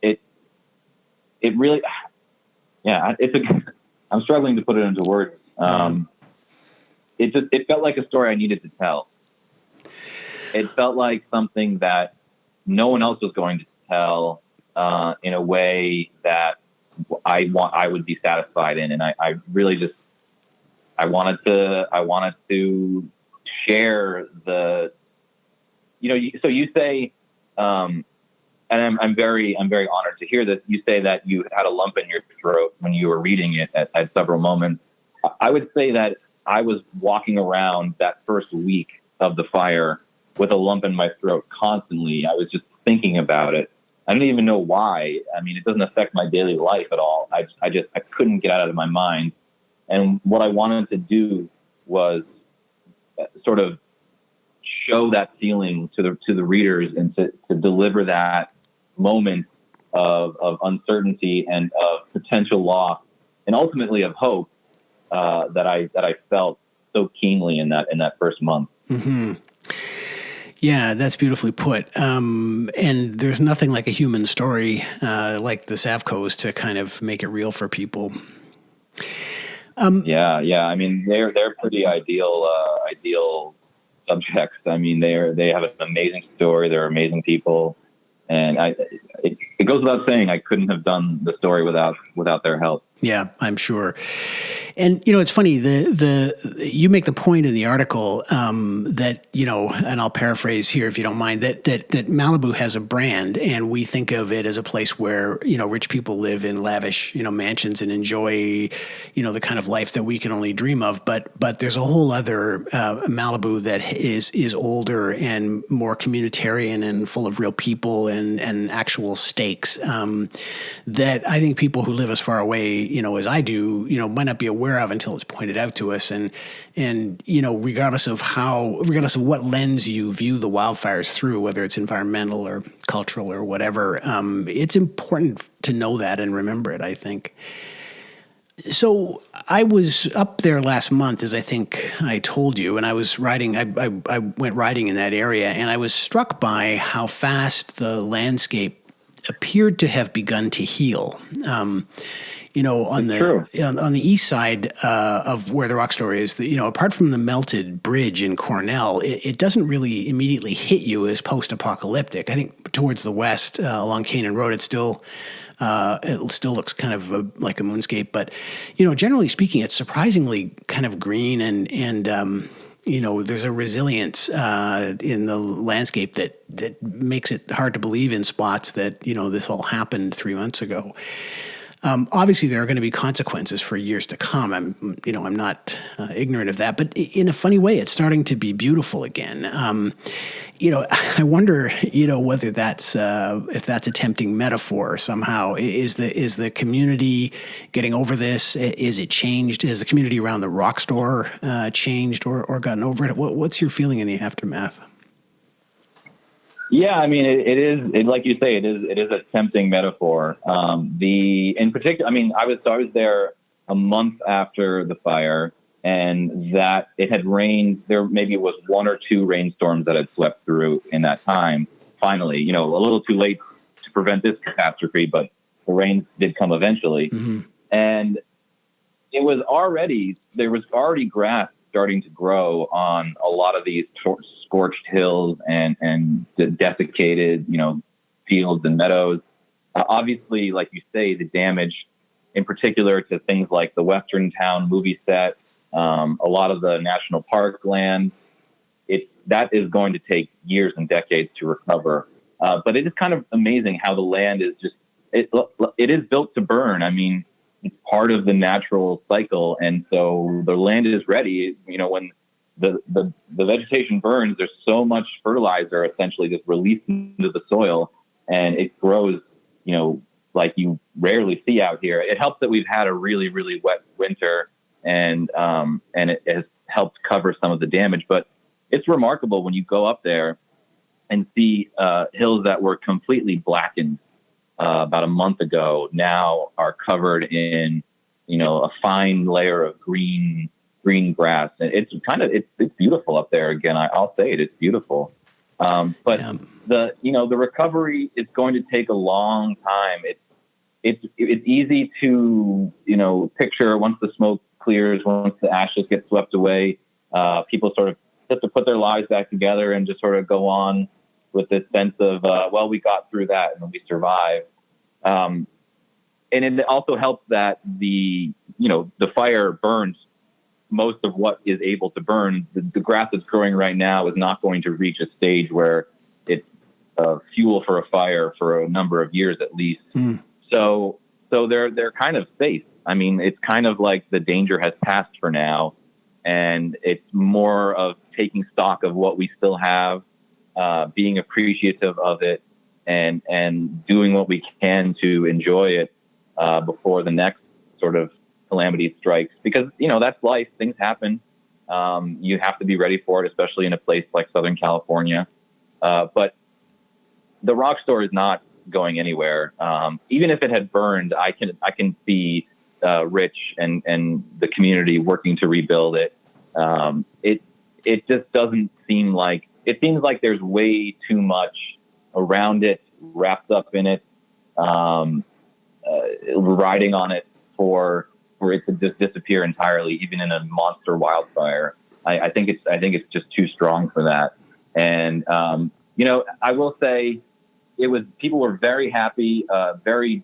It really, I'm struggling to put it into words. It felt like a story I needed to tell. It felt like something that no one else was going to tell in a way that I would be satisfied in, and I really I wanted to share the, so you say, and I'm very honored to hear that you say that you had a lump in your throat when you were reading it at several moments. I would say that I was walking around that first week of the fire with a lump in my throat constantly. I was just thinking about it. I didn't even know why. I mean, it doesn't affect my daily life at all. I couldn't get out of my mind. And what I wanted to do was sort of show that feeling to the readers and to deliver that moment of uncertainty and of potential loss and ultimately of hope that I felt so keenly in that first month. Mm-hmm. Yeah, that's beautifully put. And there's nothing like a human story like the Savcos to kind of make it real for people. Yeah. I mean, they're pretty ideal subjects. I mean, they have an amazing story. They're amazing people, and it goes without saying I couldn't have done the story without their help. Yeah, I'm sure. And, it's funny, you make the point in the article that, and I'll paraphrase here if you don't mind, that Malibu has a brand, and we think of it as a place where, rich people live in lavish, mansions and enjoy, the kind of life that we can only dream of. But there's a whole other Malibu that is older and more communitarian and full of real people and actual stakes that I think people who live as far away, as I do, might not be aware of until it's pointed out to us. And regardless of what lens you view the wildfires through, whether it's environmental or cultural or whatever, it's important to know that and remember it, I think. So I was up there last month, as I think I told you, and I was riding. I went riding in that area, and I was struck by how fast the landscape appeared to have begun to heal. On the east side of where the rock story is, apart from the melted bridge in Cornell, it doesn't really immediately hit you as post-apocalyptic. I think towards the west along Canaan Road, it still looks kind of like a moonscape. But generally speaking, it's surprisingly kind of green and there's a resilience in the landscape that makes it hard to believe in spots that this all happened 3 months ago. Obviously, there are going to be consequences for years to come. I'm not ignorant of that, but in a funny way, it's starting to be beautiful again. I wonder, whether that's if that's a tempting metaphor somehow. Is the community getting over this? Is it changed? Has the community around the rock store changed or gotten over it? What's your feeling in the aftermath? Yeah, I mean, it is, like you say, it is a tempting metaphor. In particular, I mean, I was there a month after the fire, and that it had rained. There maybe it was one or two rainstorms that had swept through in that time. Finally, a little too late to prevent this catastrophe, but the rains did come eventually. Mm-hmm. And there was already grass starting to grow on a lot of these scorched hills and desiccated, fields and meadows. Obviously, like you say, the damage in particular to things like the Western Town movie set, a lot of the national park land, that is going to take years and decades to recover. But it is kind of amazing how the land is it is built to burn. I mean, it's part of the natural cycle. And so the land is ready. When the vegetation burns, there's so much fertilizer essentially just released into the soil, and it grows, like you rarely see out here. It helps that we've had a really, really wet winter, and it has helped cover some of the damage. But it's remarkable when you go up there and see hills that were completely blackened about a month ago now are covered in, a fine layer of green grass. And it's beautiful up there. Again, I'll say it, it's beautiful. But yeah. The recovery is going to take a long time. It's easy to, picture once the smoke clears, once the ashes get swept away, people sort of have to put their lives back together and just sort of go on with this sense of, we got through that and we survived. And it also helps that the fire burns most of what is able to burn. The grass that's growing right now is not going to reach a stage where it's fuel for a fire for a number of years at least. Mm. So they're kind of safe. I mean, it's kind of like the danger has passed for now, and it's more of taking stock of what we still have, being appreciative of it, and doing what we can to enjoy it before the next sort of calamity strikes. Because, that's life. Things happen. You have to be ready for it, especially in a place like Southern California. But the rock store is not going anywhere. Even if it had burned, I can see Rich and the community working to rebuild it. It just doesn't seem like, it seems like there's way too much around it, wrapped up in it, riding on it for it to just disappear entirely, even in a monster wildfire. I think it's just too strong for that. And I will say, people were very happy, very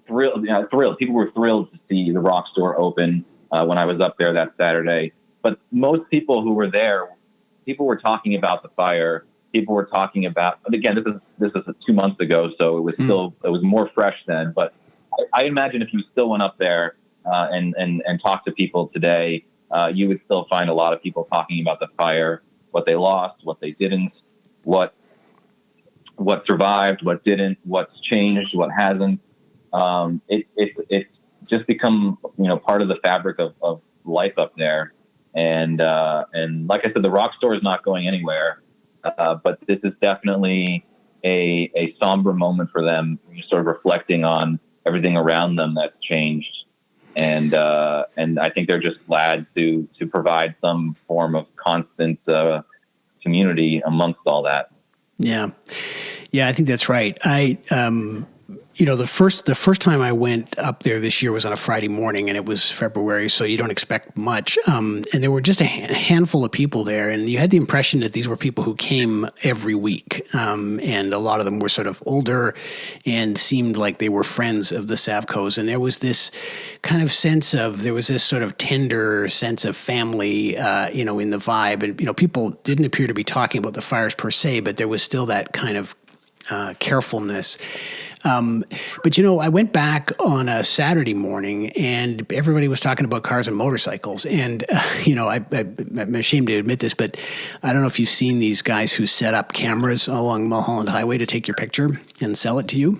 thrilled. People were thrilled to see the rock store open when I was up there that Saturday. But most people who were there, people were talking about the fire. People were talking about, and again, this is 2 months ago, so it was it was more fresh then. But I imagine if you still went up there and talked to people today, you would still find a lot of people talking about the fire, what they lost, what they didn't, what survived, what didn't, what's changed, what hasn't. It's just become part of the fabric of life up there. And like I said, the rock store is not going anywhere. But this is definitely a somber moment for them, sort of reflecting on everything around them that's changed. And I think they're just glad to provide some form of constant community amongst all that. Yeah. Yeah, I think that's right. The first time I went up there this year was on a Friday morning, and it was February, so you don't expect much. And there were just a handful of people there, and you had the impression that these were people who came every week. And a lot of them were sort of older and seemed like they were friends of the Savcos. And there was this kind of there was this sort of tender sense of family, in the vibe. And, people didn't appear to be talking about the fires per se, but there was still that kind of carefulness. But I went back on a Saturday morning, and everybody was talking about cars and motorcycles. And, I'm ashamed to admit this, but I don't know if you've seen these guys who set up cameras along Mulholland Highway to take your picture and sell it to you.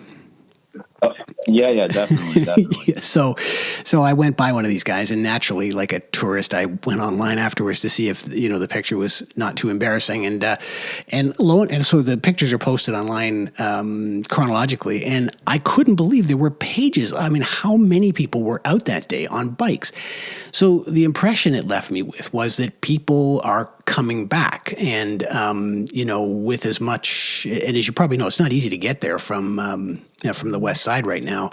Yeah, definitely, definitely. Yeah, so I went by one of these guys, and naturally, like a tourist, I went online afterwards to see if the picture was not too embarrassing, and so the pictures are posted online chronologically, and I couldn't believe there were pages. I mean, how many people were out that day on bikes? So the impression it left me with was that people are coming back, and with as much, and as you probably know, it's not easy to get there from the west side right now.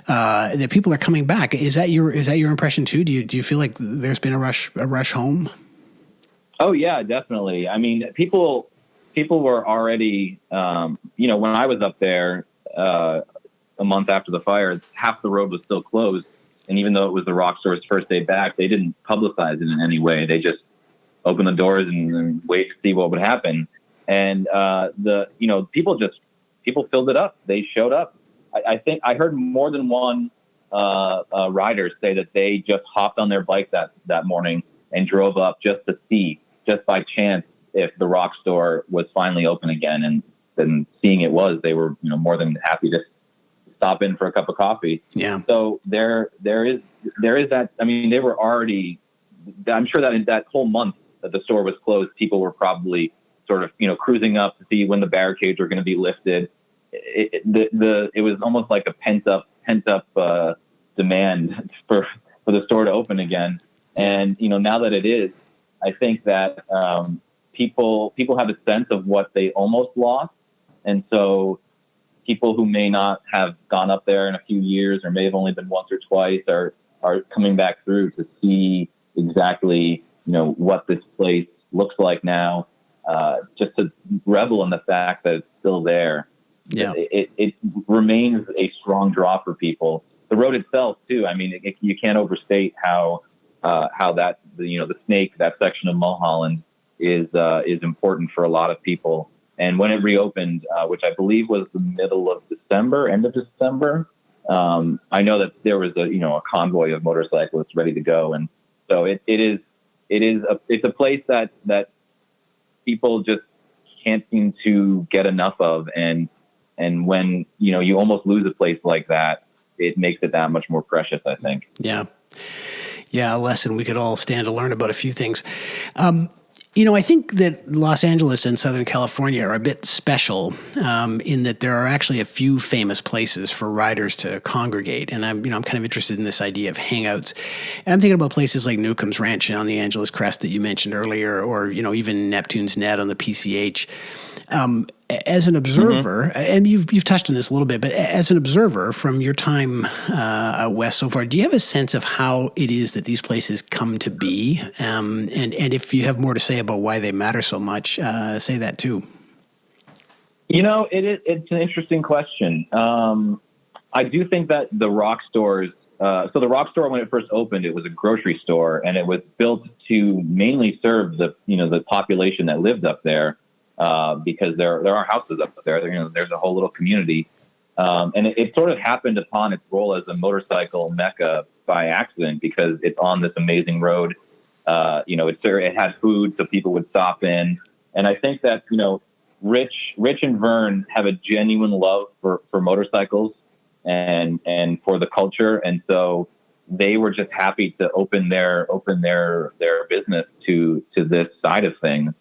That people are coming back. Is that your impression too? Do you feel like there's been a rush home? Oh yeah, definitely. I mean, people were already, when I was up there a month after the fire, half the road was still closed. And even though it was the rock store's first day back, they didn't publicize it in any way. They just opened the doors and wait to see what would happen. And people filled it up. They showed up. I think I heard more than one rider say that they just hopped on their bike that morning and drove up just to see, just by chance, if the rock store was finally open again. And then seeing it was, they were more than happy to stop in for a cup of coffee. Yeah. So there is that. I mean, they were already. I'm sure that in that whole month that the store was closed, people were probably sort of cruising up to see when the barricades were going to be lifted. It was almost like a pent up demand for the store to open again. And now that it is, I think that people have a sense of what they almost lost, and so people who may not have gone up there in a few years, or may have only been once or twice, are coming back through to see exactly what this place looks like now, just to revel in the fact that it's still there. Yeah, it remains a strong draw for people. The road itself too. I mean, you can't overstate how that the Snake, that section of Mulholland, is important for a lot of people. And when it reopened, which I believe was the middle of December, end of December, I know that there was a convoy of motorcyclists ready to go, and so it's a place that people just can't seem to get enough of, and when you almost lose a place like that, it makes it that much more precious, I think. Yeah, a lesson we could all stand to learn about a few things. I think that Los Angeles and Southern California are a bit special in that there are actually a few famous places for riders to congregate, and I'm kind of interested in this idea of hangouts. And I'm thinking about places like Newcomb's Ranch on the Angeles Crest that you mentioned earlier, or even Neptune's Net on the PCH. As an observer, and you've touched on this a little bit, but as an observer from your time out west so far, do you have a sense of how it is that these places come to be? And if you have more to say about why they matter so much, say that too. It's an interesting question. I do think that the rock stores. So the rock store, when it first opened, it was a grocery store, and it was built to mainly serve the population that lived up there. Because there are houses up there. There's a whole little community, and it sort of happened upon its role as a motorcycle mecca by accident, because it's on this amazing road. It had food, so people would stop in, and I think that Rich and Vern have a genuine love for motorcycles and for the culture, and so they were just happy to open their business to this side of things.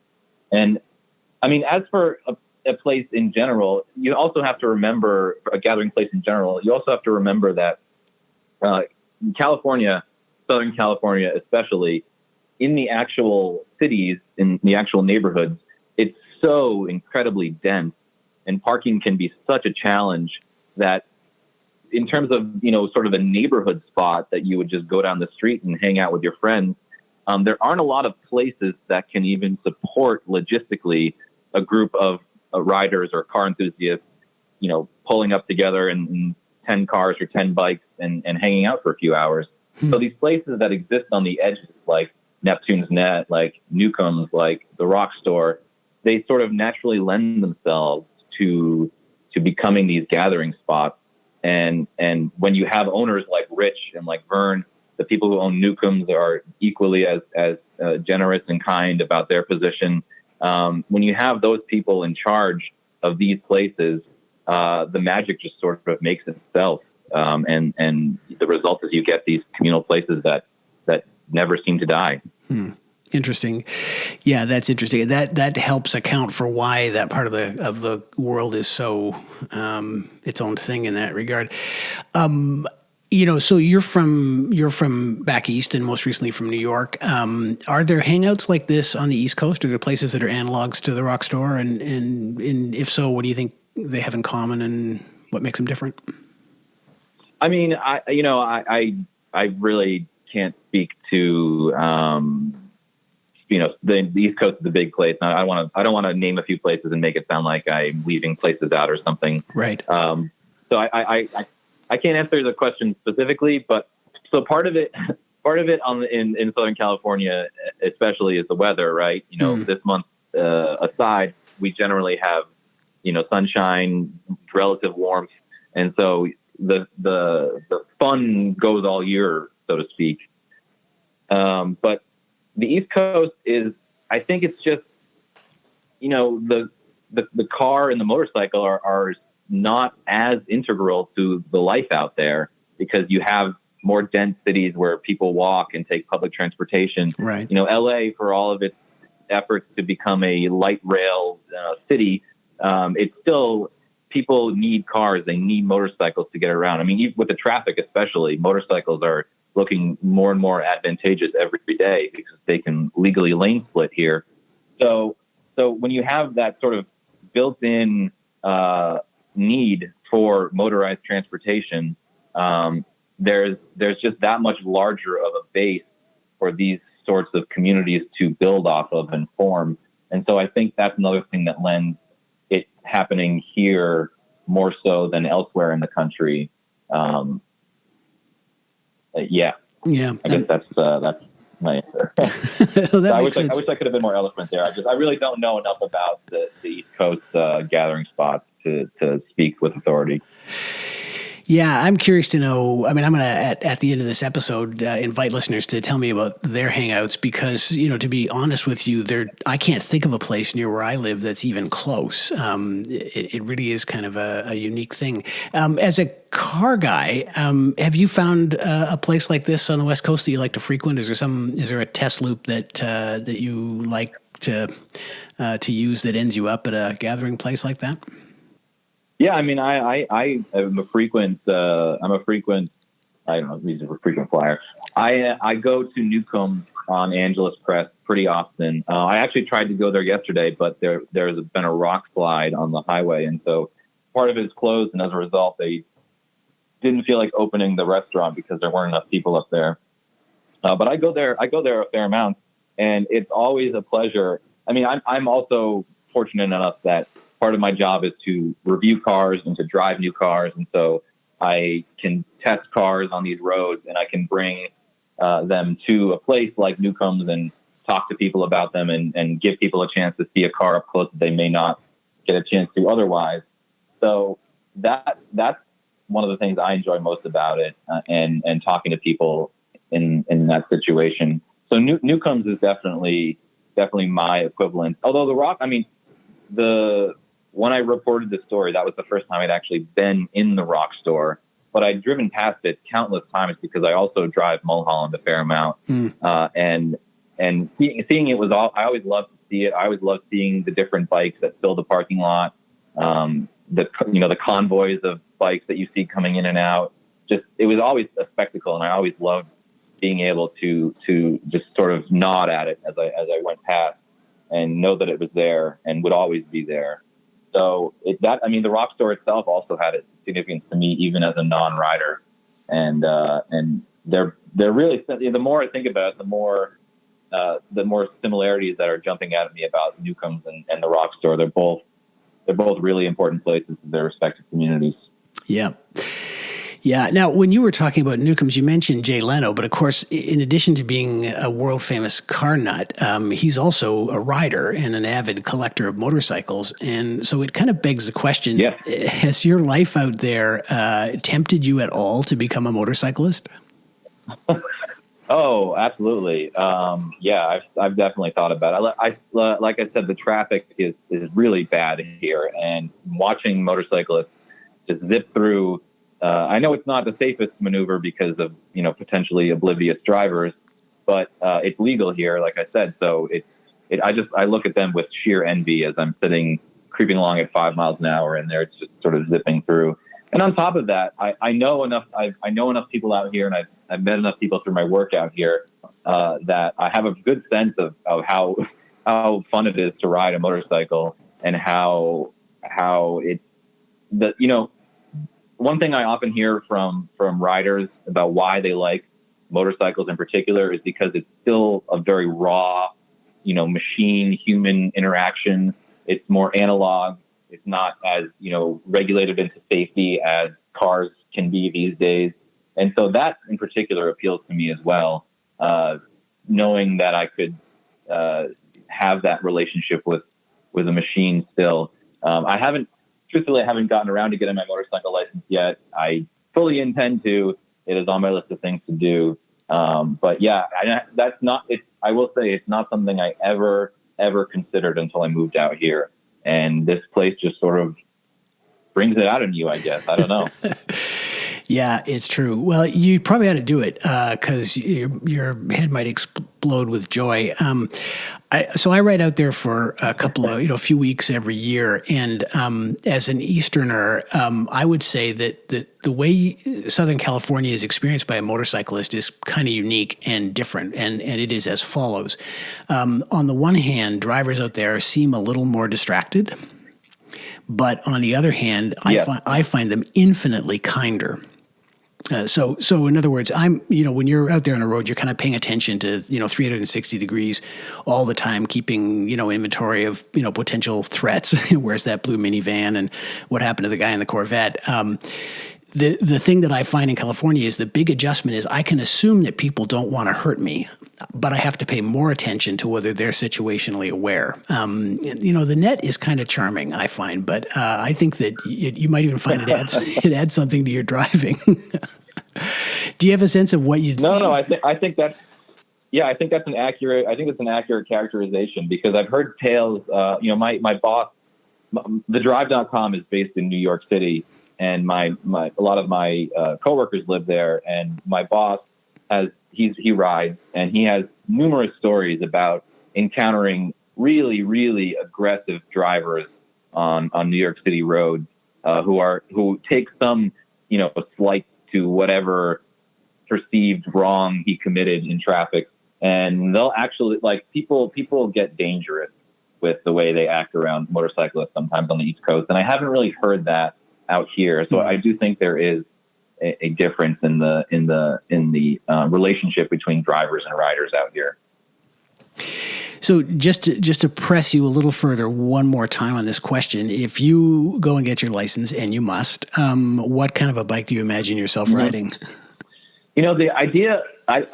And I mean, as for a place in general, you also have to remember, a gathering place in general, you also have to remember that California, Southern California especially, in the actual cities, in the actual neighborhoods, it's so incredibly dense, and parking can be such a challenge that in terms of, sort of a neighborhood spot that you would just go down the street and hang out with your friends, there aren't a lot of places that can even support logistically a group of riders or car enthusiasts, pulling up together in 10 cars or 10 bikes and hanging out for a few hours. So these places that exist on the edges, like Neptune's Net, like Newcomb's, like the Rock Store, they sort of naturally lend themselves to becoming these gathering spots. And when you have owners like Rich and like Vern, the people who own Newcomb's are equally as generous and kind about their position. When you have those people in charge of these places, the magic just sort of makes itself. and the result is you get these communal places that never seem to die. Interesting. Yeah, that's interesting. That helps account for why that part of the world is so its own thing in that regard. So you're from back east and most recently from New York. Are there hangouts like this on the East Coast? Are there places that are analogs to the Rock Store? And if so, what do you think they have in common and what makes them different? I mean, I really can't speak to, the East Coast is a big place. I don't want to name a few places and make it sound like I'm leaving places out or something. Right. So I can't answer the question specifically, but so part of it in Southern California, especially, is the weather, right? This month aside, we generally have, sunshine, relative warmth. And so the fun goes all year, so to speak. But the East Coast is, I think it's just, the car and the motorcycle are not as integral to the life out there because you have more dense cities where people walk and take public transportation. Right. LA, for all of its efforts to become a light rail city, it's still, people need cars. They need motorcycles to get around. I mean, even with the traffic, especially, motorcycles are looking more and more advantageous every day because they can legally lane split here. So when you have that sort of built-in need for motorized transportation, there's just that much larger of a base for these sorts of communities to build off of and form. And so I think that's another thing that lends it happening here more so than elsewhere in the country. Yeah. I guess that's my answer. I wish I could have been more eloquent there. I really don't know enough about the East Coast gathering spots to speak with authority. Yeah, I'm curious to know. I mean, I'm going to, at the end of this episode, invite listeners to tell me about their hangouts because, to be honest with you, I can't think of a place near where I live that's even close. It really is kind of a unique thing. As a car guy, have you found a place like this on the West Coast that you like to frequent? Is there a test loop that you like to use that ends you up at a gathering place like that? Yeah, I mean, I am a frequent. I don't know, he's a frequent flyer. I go to Newcombs on Angeles Crest pretty often. I actually tried to go there yesterday, but there's been a rock slide on the highway, and so part of it is closed. And as a result, they didn't feel like opening the restaurant because there weren't enough people up there. But I go there a fair amount, and it's always a pleasure. I mean, I'm also fortunate enough that part of my job is to review cars and to drive new cars. And so I can test cars on these roads and I can bring them to a place like Newcombs and talk to people about them and give people a chance to see a car up close that they may not get a chance to otherwise. So that's one of the things I enjoy most about it and talking to people in that situation. So Newcombs is definitely my equivalent. Although the Rock, I mean, when I reported the story, that was the first time I'd actually been in the Rock store, but I'd driven past it countless times because I also drive Mulholland a fair amount. And seeing it was all, I always loved to see it. I always loved seeing the different bikes that fill the parking lot. The convoys of bikes that you see coming in and out. Just, it was always a spectacle. And I always loved being able to just sort of nod at it as I went past and know that it was there and would always be there. So the Rock store itself also had its significance to me, even as a non-rider. And they're really, the more I think about it, the more similarities that are jumping out at me about Newcombs and the Rock store. They're both really important places in their respective communities. Yeah. Yeah. Now, when you were talking about Newcombs, you mentioned Jay Leno, but of course, in addition to being a world famous car nut, he's also a rider and an avid collector of motorcycles. And so it kind of begs the question, has your life out there tempted you at all to become a motorcyclist? Oh, absolutely. I've definitely thought about it. Like I said, the traffic is really bad here, and watching motorcyclists just zip through I know it's not the safest maneuver because of, potentially oblivious drivers, but it's legal here, like I said. So I look at them with sheer envy as I'm creeping along at 5 miles an hour, and they're just sort of zipping through. And on top of that, I know enough people out here, and I've met enough people through my work out here that I have a good sense of how fun it is to ride a motorcycle, and how it's one thing I often hear from riders about why they like motorcycles in particular is because it's still a very raw, machine human interaction. It's more analog. It's not as, regulated into safety as cars can be these days. And so that in particular appeals to me as well. Knowing that I could have that relationship with a machine still. I haven't gotten around to getting my motorcycle license yet. I fully intend to. It is on my list of things to do. But yeah, I will say it's not something I ever considered until I moved out here. And this place just sort of brings it out in you, I guess. I don't know. Yeah, it's true. Well, you probably ought to do it because your head might explode with joy. So I ride out there for a couple of, a few weeks every year. And as an Easterner, I would say that the way Southern California is experienced by a motorcyclist is kind of unique and different. And it is as follows. On the one hand, drivers out there seem a little more distracted. But on the other hand, I find them infinitely kinder. So in other words, when you're out there on the road, you're kind of paying attention to, 360 degrees all the time, keeping, inventory of, potential threats. Where's that blue minivan and what happened to the guy in the Corvette? The thing that I find in California is the big adjustment is I can assume that people don't want to hurt me, but I have to pay more attention to whether they're situationally aware. The net is kind of charming, I find, but I think that you might even find it adds something to your driving. Do you have a sense of what you'd? No. I think that's an accurate characterization, because I've heard tales. My boss, thedrive.com is based in New York City, and a lot of my coworkers live there, and my boss he rides, and he has numerous stories about encountering really, really aggressive drivers on New York City roads who take some slight to whatever perceived wrong he committed in traffic, and they'll actually people get dangerous with the way they act around motorcyclists sometimes on the East Coast, and I haven't really heard that out here. So I do think there is a difference in the relationship between drivers and riders out here. So just to press you a little further one more time on this question, if you go and get your license, and you must, what kind of a bike do you imagine yourself riding? The idea, I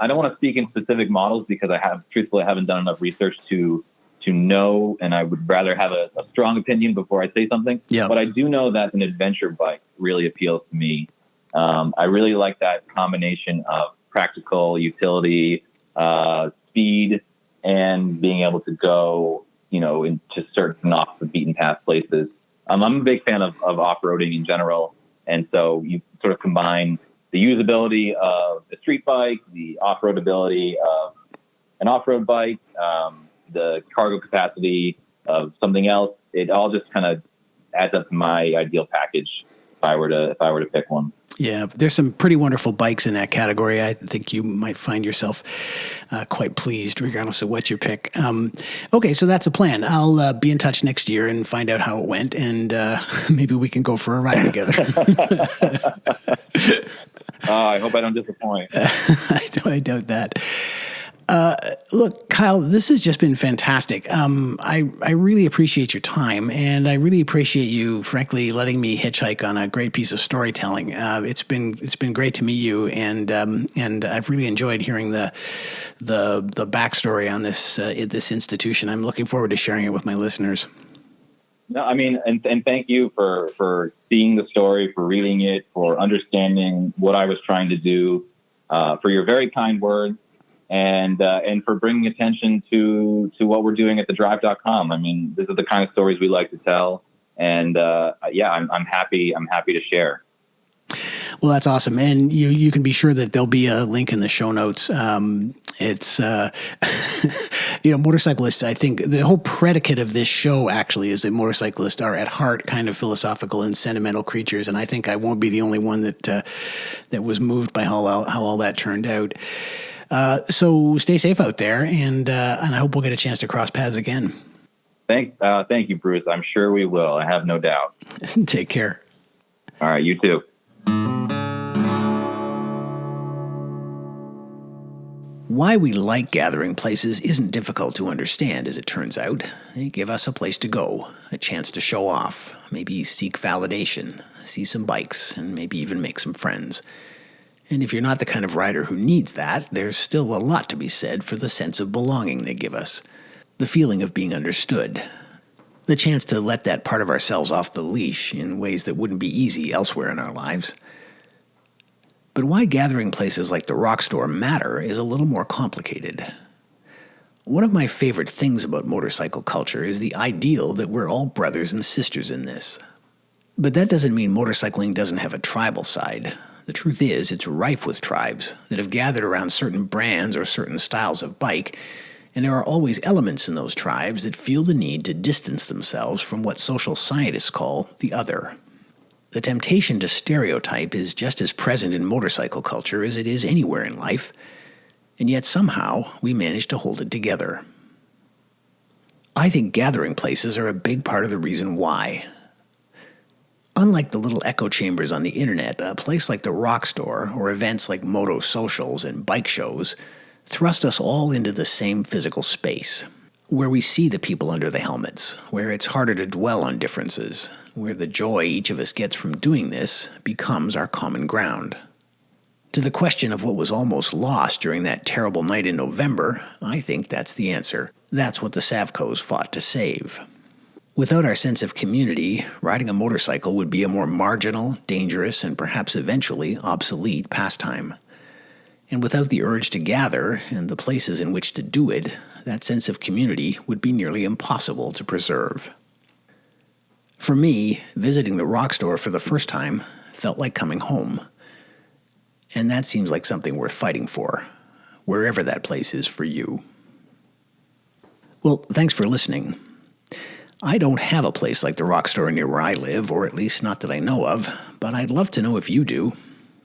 don't want to speak in specific models because I haven't done enough research to know, and I would rather have a strong opinion before I say something. Yeah. But I do know that an adventure bike really appeals to me. I really like that combination of practical utility, speed, and being able to go, into certain off the beaten path places. I'm a big fan of off-roading in general. And so you sort of combine the usability of the street bike, the off-road ability of an off-road bike, the cargo capacity of something else. It all just kind of adds up to my ideal package if I were to pick one. Yeah, there's some pretty wonderful bikes in that category. I think you might find yourself quite pleased regardless of what you pick. Okay, so that's a plan. I'll be in touch next year and find out how it went, and maybe we can go for a ride together. I hope I don't disappoint. I doubt that. Look, Kyle, this has just been fantastic. I really appreciate your time, and I really appreciate you, frankly, letting me hitchhike on a great piece of storytelling. It's been great to meet you, and I've really enjoyed hearing the backstory on this institution. I'm looking forward to sharing it with my listeners. No, I mean, and thank you for seeing the story, for reading it, for understanding what I was trying to do, for your very kind words. And for bringing attention to what we're doing at thedrive.com. I mean, this is the kind of stories we like to tell. And I'm happy to share. Well, that's awesome. And you can be sure that there'll be a link in the show notes. It's, motorcyclists, I think the whole predicate of this show actually is that motorcyclists are at heart kind of philosophical and sentimental creatures. And I think I won't be the only one that was moved by how all that turned out. So stay safe out there, and I hope we'll get a chance to cross paths again. Thank you, Bruce. I'm sure we will. I have no doubt. Take care. All right, you too. Why we like gathering places isn't difficult to understand, as it turns out. They give us a place to go, a chance to show off, maybe seek validation, see some bikes, and maybe even make some friends. And if you're not the kind of rider who needs that, there's still a lot to be said for the sense of belonging they give us, the feeling of being understood, the chance to let that part of ourselves off the leash in ways that wouldn't be easy elsewhere in our lives. But why gathering places like the Rock Store matter is a little more complicated. One of my favorite things about motorcycle culture is the ideal that we're all brothers and sisters in this. But that doesn't mean motorcycling doesn't have a tribal side. The truth is, it's rife with tribes that have gathered around certain brands or certain styles of bike, and there are always elements in those tribes that feel the need to distance themselves from what social scientists call the other. The temptation to stereotype is just as present in motorcycle culture as it is anywhere in life, and yet somehow we manage to hold it together. I think gathering places are a big part of the reason why. Unlike the little echo chambers on the internet, a place like the Rock Store or events like moto socials and bike shows thrust us all into the same physical space, where we see the people under the helmets, where it's harder to dwell on differences, where the joy each of us gets from doing this becomes our common ground. To the question of what was almost lost during that terrible night in November, I think that's the answer. That's what the Savcos fought to save. Without our sense of community, riding a motorcycle would be a more marginal, dangerous, and perhaps eventually obsolete pastime. And without the urge to gather and the places in which to do it, that sense of community would be nearly impossible to preserve. For me, visiting the Rock Store for the first time felt like coming home. And that seems like something worth fighting for, wherever that place is for you. Well, thanks for listening. I don't have a place like the Rock Store near where I live, or at least not that I know of, but I'd love to know if you do.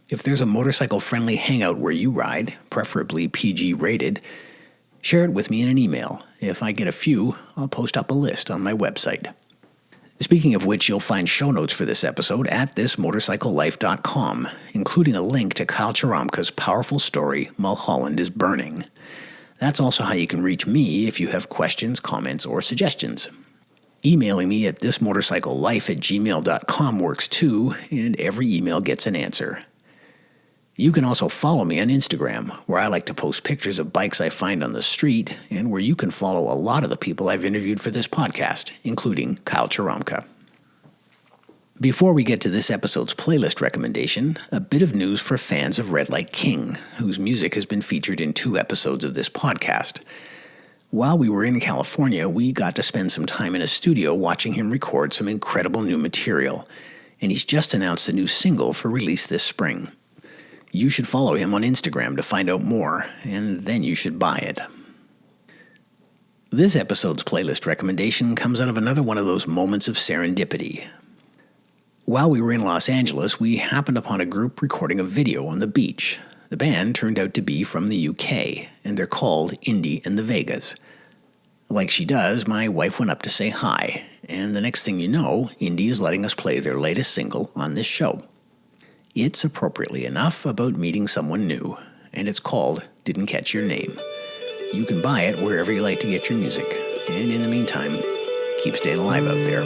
If there's a motorcycle-friendly hangout where you ride, preferably PG rated, share it with me in an email. If I get a few, I'll post up a list on my website. Speaking of which, you'll find show notes for this episode at thismotorcyclelife.com, including a link to Kyle Cheromcha's powerful story, Mulholland is Burning. That's also how you can reach me if you have questions, comments, or suggestions. Emailing me at thismotorcyclelife@gmail.com works too, and every email gets an answer. You can also follow me on Instagram, where I like to post pictures of bikes I find on the street, and where you can follow a lot of the people I've interviewed for this podcast, including Kyle Cheromcha. Before we get to this episode's playlist recommendation, a bit of news for fans of Red Light King, whose music has been featured in 2 episodes of this podcast. While we were in California, we got to spend some time in a studio watching him record some incredible new material, and he's just announced a new single for release this spring. You should follow him on Instagram to find out more, and then you should buy it. This episode's playlist recommendation comes out of another one of those moments of serendipity. While we were in Los Angeles, we happened upon a group recording a video on the beach. The band turned out to be from the UK, and they're called Indy and the Vegas. Like she does, my wife went up to say hi, and the next thing you know, Indy is letting us play their latest single on this show. It's, appropriately enough, about meeting someone new, and it's called Didn't Catch Your Name. You can buy it wherever you like to get your music, and in the meantime, keep staying alive out there.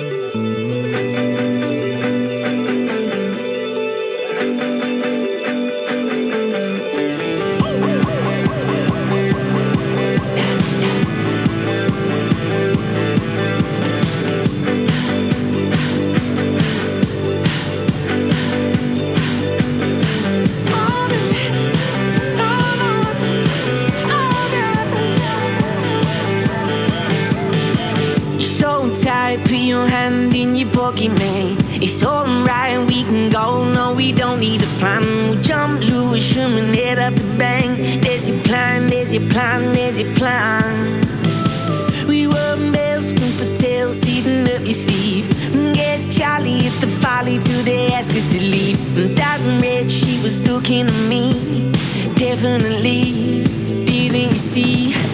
Put your hand in your pocket, man. It's alright, we can go. No, we don't need a plan. There's your plan, there's your plan. We were bells from Patel, seating up your sleeve. Get jolly at the folly till they ask us to leave. That red, she was looking at me. Definitely, didn't you see?